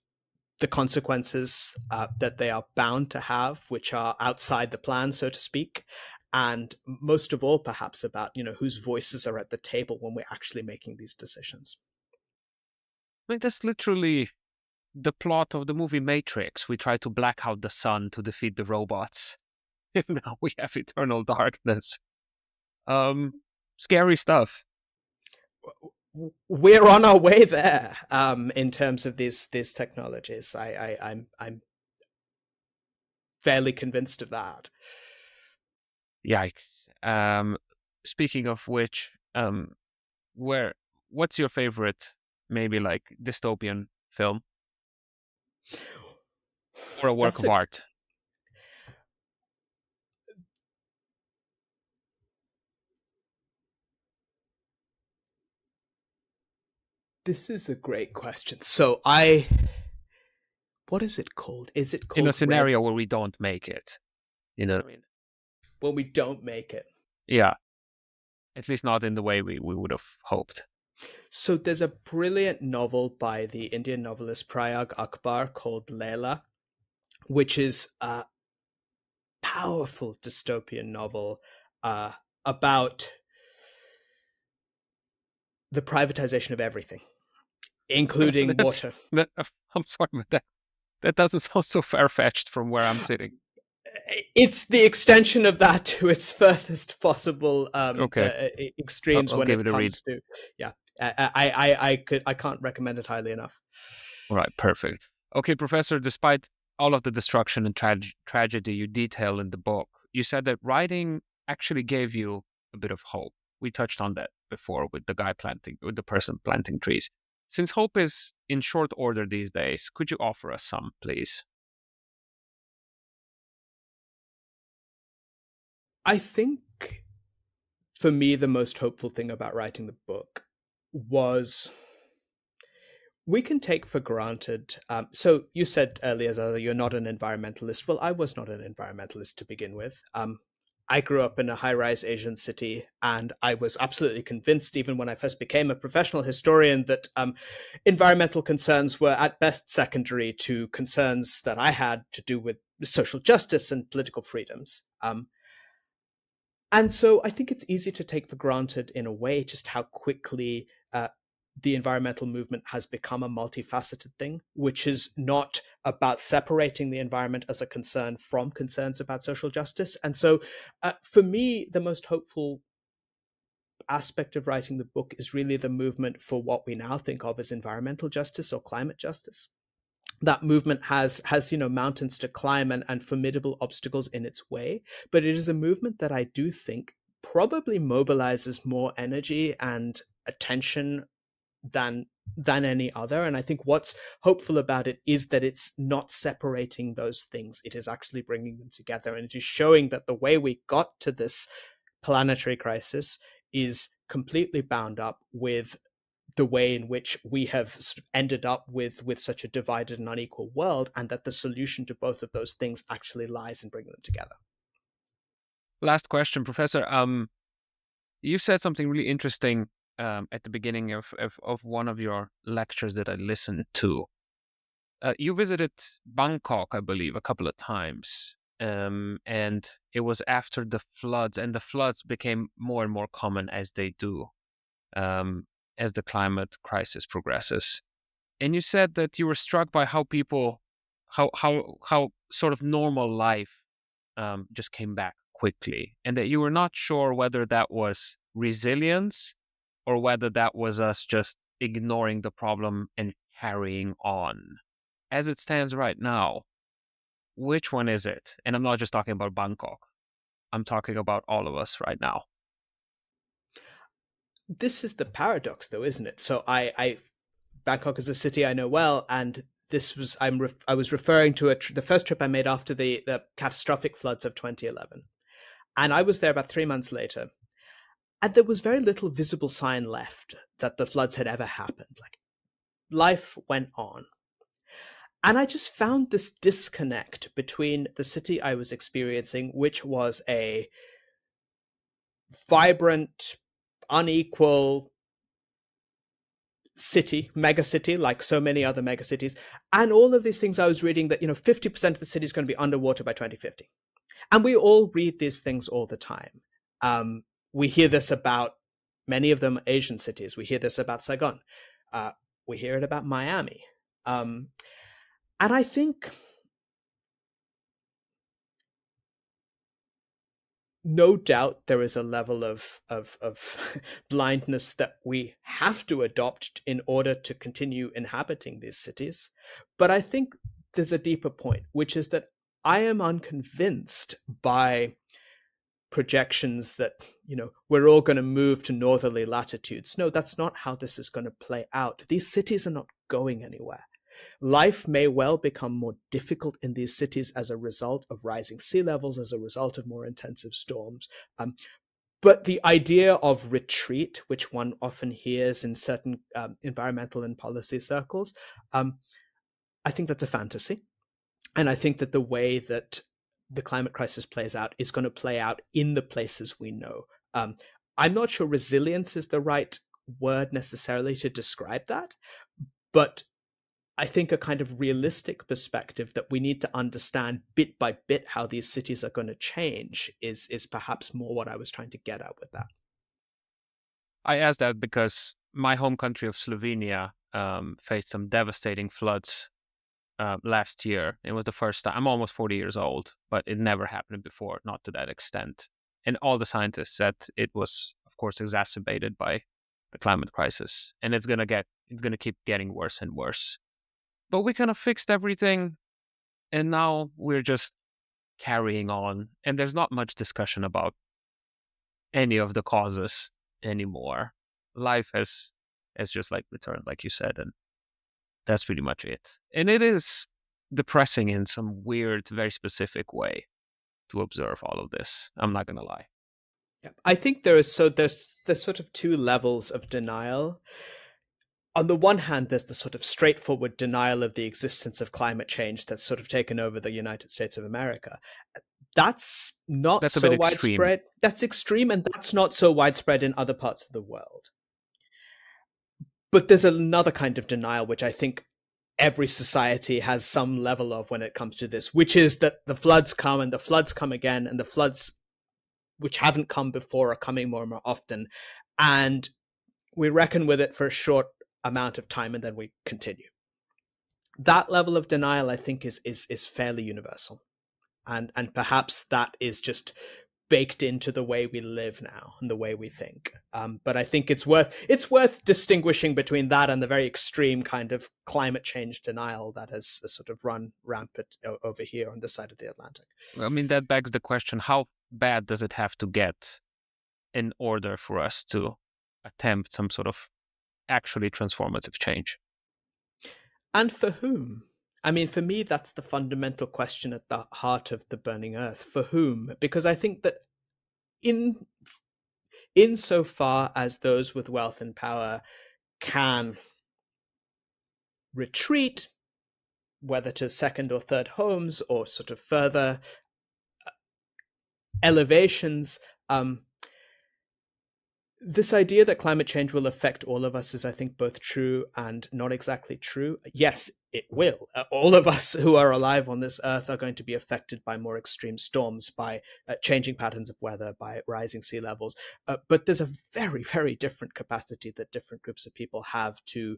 the consequences that they are bound to have, which are outside the plan, so to speak. And most of all, perhaps about, whose voices are at the table when we're actually making these decisions. I mean, that's literally the plot of the movie Matrix. We try to black out the sun to defeat the robots. And now we have eternal darkness. Scary stuff. We're on our way there in terms of these technologies. I'm fairly convinced of that. Yikes. Speaking of which, what's your favorite, maybe like dystopian film or a work of art? This is a great question. So what is it called? Is it called in a scenario where we don't make it? You know what I mean? When we don't make it. Yeah. At least not in the way we would have hoped. So there's a brilliant novel by the Indian novelist Prayag Akbar called Layla, which is a powerful dystopian novel about the privatization of everything, including water. I'm sorry, but that doesn't sound so far-fetched from where I'm sitting. It's the extension of that to its furthest possible extremes. I'll when give it it a comes read. to, yeah, I can't recommend it highly enough. All right, perfect. Okay, Professor, despite all of the destruction and tragedy you detail in the book, you said that writing actually gave you a bit of hope. We touched on that before with the person planting trees. Since hope is in short order these days, could you offer us some, please? I think for me, the most hopeful thing about writing the book was we can take for granted. So you said earlier, Zara, you're not an environmentalist. Well, I was not an environmentalist to begin with. I grew up in a high-rise Asian city, and I was absolutely convinced, even when I first became a professional historian, that environmental concerns were at best secondary to concerns that I had to do with social justice and political freedoms. And so I think it's easy to take for granted, in a way, just how quickly the environmental movement has become a multifaceted thing, which is not about separating the environment as a concern from concerns about social justice. And so for me, the most hopeful aspect of writing the book is really the movement for what we now think of as environmental justice or climate justice. That movement has mountains to climb and formidable obstacles in its way, but it is a movement that I do think probably mobilizes more energy and attention than than any other. And I think what's hopeful about it is that it's not separating those things. It is actually bringing them together. And it is showing that the way we got to this planetary crisis is completely bound up with the way in which we have sort of ended up with such a divided and unequal world, and that the solution to both of those things actually lies in bringing them together. Last question, Professor. You said something really interesting at the beginning of one of your lectures that I listened to. You visited Bangkok, I believe, a couple of times. And it was after the floods, and the floods became more and more common as they do as the climate crisis progresses. And you said that you were struck by how people, how sort of normal life just came back quickly, and that you were not sure whether that was resilience or whether that was us just ignoring the problem and carrying on. As it stands right now, which one is it? And I'm not just talking about Bangkok. I'm talking about all of us right now. This is the paradox, though, isn't it? So Bangkok is a city I know well, and this was I was referring to the first trip I made after the catastrophic floods of 2011, and I was there about 3 months later, and there was very little visible sign left that the floods had ever happened. Like, life went on. And I just found this disconnect between the city I was experiencing, which was a vibrant, unequal city, mega city, like so many other mega cities, and all of these things I was reading that, 50% of the city is going to be underwater by 2050. And we all read these things all the time. We hear this about many of them Asian cities. We hear this about Saigon. We hear it about Miami. And I think no doubt there is a level of blindness that we have to adopt in order to continue inhabiting these cities. But I think there's a deeper point, which is that I am unconvinced by projections that, we're all going to move to northerly latitudes. No, that's not how this is going to play out. These cities are not going anywhere. Life may well become more difficult in these cities as a result of rising sea levels, as a result of more intensive storms. But the idea of retreat, which one often hears in certain environmental and policy circles, I think that's a fantasy. And I think that the way that the climate crisis plays out is going to play out in the places we know. I'm not sure resilience is the right word necessarily to describe that, but I think a kind of realistic perspective that we need to understand bit by bit how these cities are going to change is perhaps more what I was trying to get at with that. I asked that because my home country of Slovenia faced some devastating floods last year. It was the first time. I'm almost 40 years old, but it never happened before, not to that extent. And all the scientists said it was, of course, exacerbated by the climate crisis, and it's gonna keep getting worse and worse. But we kind of fixed everything, and now we're just carrying on. And there's not much discussion about any of the causes anymore. Life has just returned, like you said, and that's pretty much it. And it is depressing in some weird, very specific way to observe all of this. I'm not gonna lie. Yeah. I think there's sort of two levels of denial. On the one hand, there's the sort of straightforward denial of the existence of climate change that's sort of taken over the United States of America. That's not That's a bit so extreme. widespread. That's extreme, and that's not so widespread in other parts of the world. But there's another kind of denial, which I think every society has some level of when it comes to this, which is that the floods come and the floods come again, and the floods which haven't come before are coming more and more often. And we reckon with it for a short amount of time, and then we continue. That level of denial, I think, is fairly universal. And perhaps that is just baked into the way we live now and the way we think. But I think it's worth distinguishing between that and the very extreme kind of climate change denial that has sort of run rampant over here on this side of the Atlantic. I mean, that begs the question: how bad does it have to get in order for us to attempt some sort of actually transformative change. And for whom? I mean, for me, that's the fundamental question at the heart of the burning earth. For whom? Because I think that in insofar as those with wealth and power can retreat, whether to second or third homes or sort of further elevations, this idea that climate change will affect all of us is, I think, both true and not exactly true. Yes, it will. All of us who are alive on this earth are going to be affected by more extreme storms, by changing patterns of weather, by rising sea levels. But there's a very, very different capacity that different groups of people have to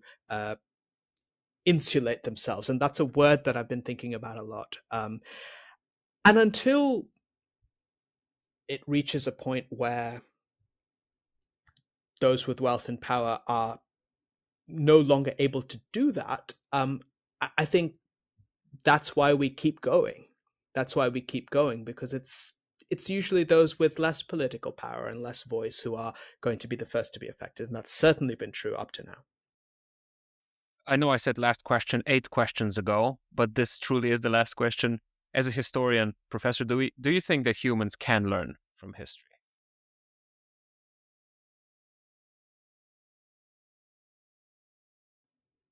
insulate themselves. And that's a word that I've been thinking about a lot. And until it reaches a point where those with wealth and power are no longer able to do that, I think that's why we keep going. That's why we keep going, because it's usually those with less political power and less voice who are going to be the first to be affected. And that's certainly been true up to now. I know I said last question 8 questions ago, but this truly is the last question. As a historian, Professor, do you think that humans can learn from history?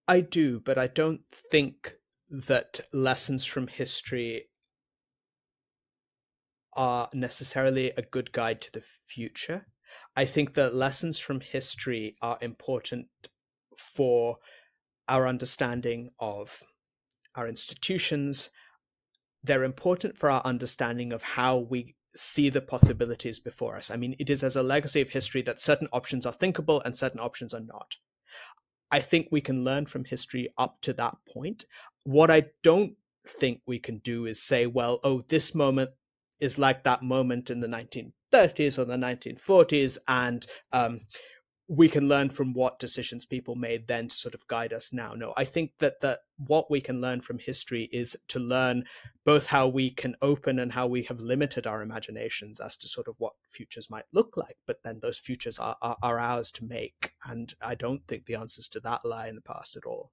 I do, but I don't think that lessons from history are necessarily a good guide to the future. I think that lessons from history are important for our understanding of our institutions. They're important for our understanding of how we see the possibilities before us. I mean, it is as a legacy of history that certain options are thinkable and certain options are not. I think we can learn from history up to that point. What I don't think we can do is say, well, oh, this moment is like that moment in the 1930s or the 1940s, and we can learn from what decisions people made then to sort of guide us now. No, I think that what we can learn from history is to learn both how we can open and how we have limited our imaginations as to sort of what futures might look like. But then those futures are ours to make. And I don't think the answers to that lie in the past at all.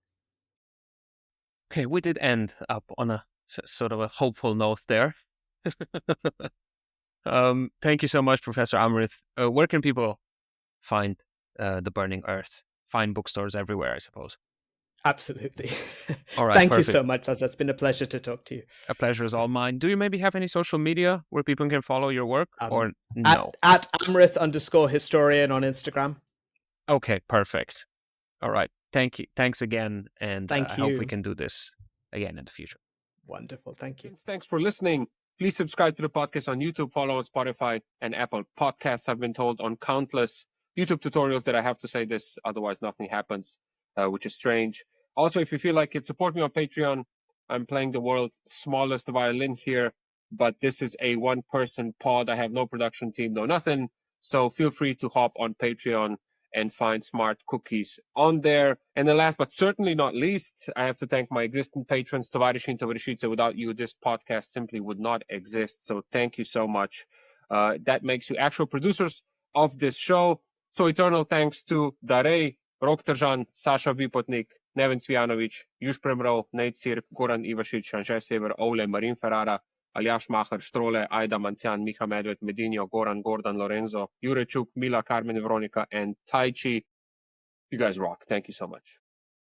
Okay, we did end up on a sort of a hopeful note there. Thank you so much, Professor Amrith. Where can people find The Burning Earth? Find bookstores everywhere, I suppose. Absolutely. All right, Thank perfect. you so much, Az. It's been a pleasure to talk to you. A pleasure is all mine. Do you maybe have any social media where people can follow your work, or no? At Amrith_historian on Instagram. Okay, perfect. All right. Thank you. Thanks again. And I hope we can do this again in the future. Wonderful. Thank you. Thanks for listening. Please subscribe to the podcast on YouTube, follow on Spotify and Apple Podcasts. I've been told on countless YouTube tutorials that I have to say this, otherwise nothing happens, which is strange. Also, if you feel like it, support me on Patreon. I'm playing the world's smallest violin here, but this is a one-person pod. I have no production team, no nothing. So feel free to hop on Patreon and find smart cookies on there. And then last but certainly not least, I have to thank my existing patrons, Tovarishice. Without you, this podcast simply would not exist. So thank you so much. That makes you actual producers of this show. So eternal thanks to Darej, Rok Tržan, Sasha Vipotnik, Neven Cvijanović, Juž Premrov, Nate Sirk, Goran Ivašić, Anže Sever, Ole, Marin Ferrara, Aljaž Maher, Štrole, Aida Mancian, Miha Medved, Medinho, Goran, Gordon, Lorenzo, Jurečuk, Mila, Carmen, Veronica, and Tai Chi. You guys rock. Thank you so much.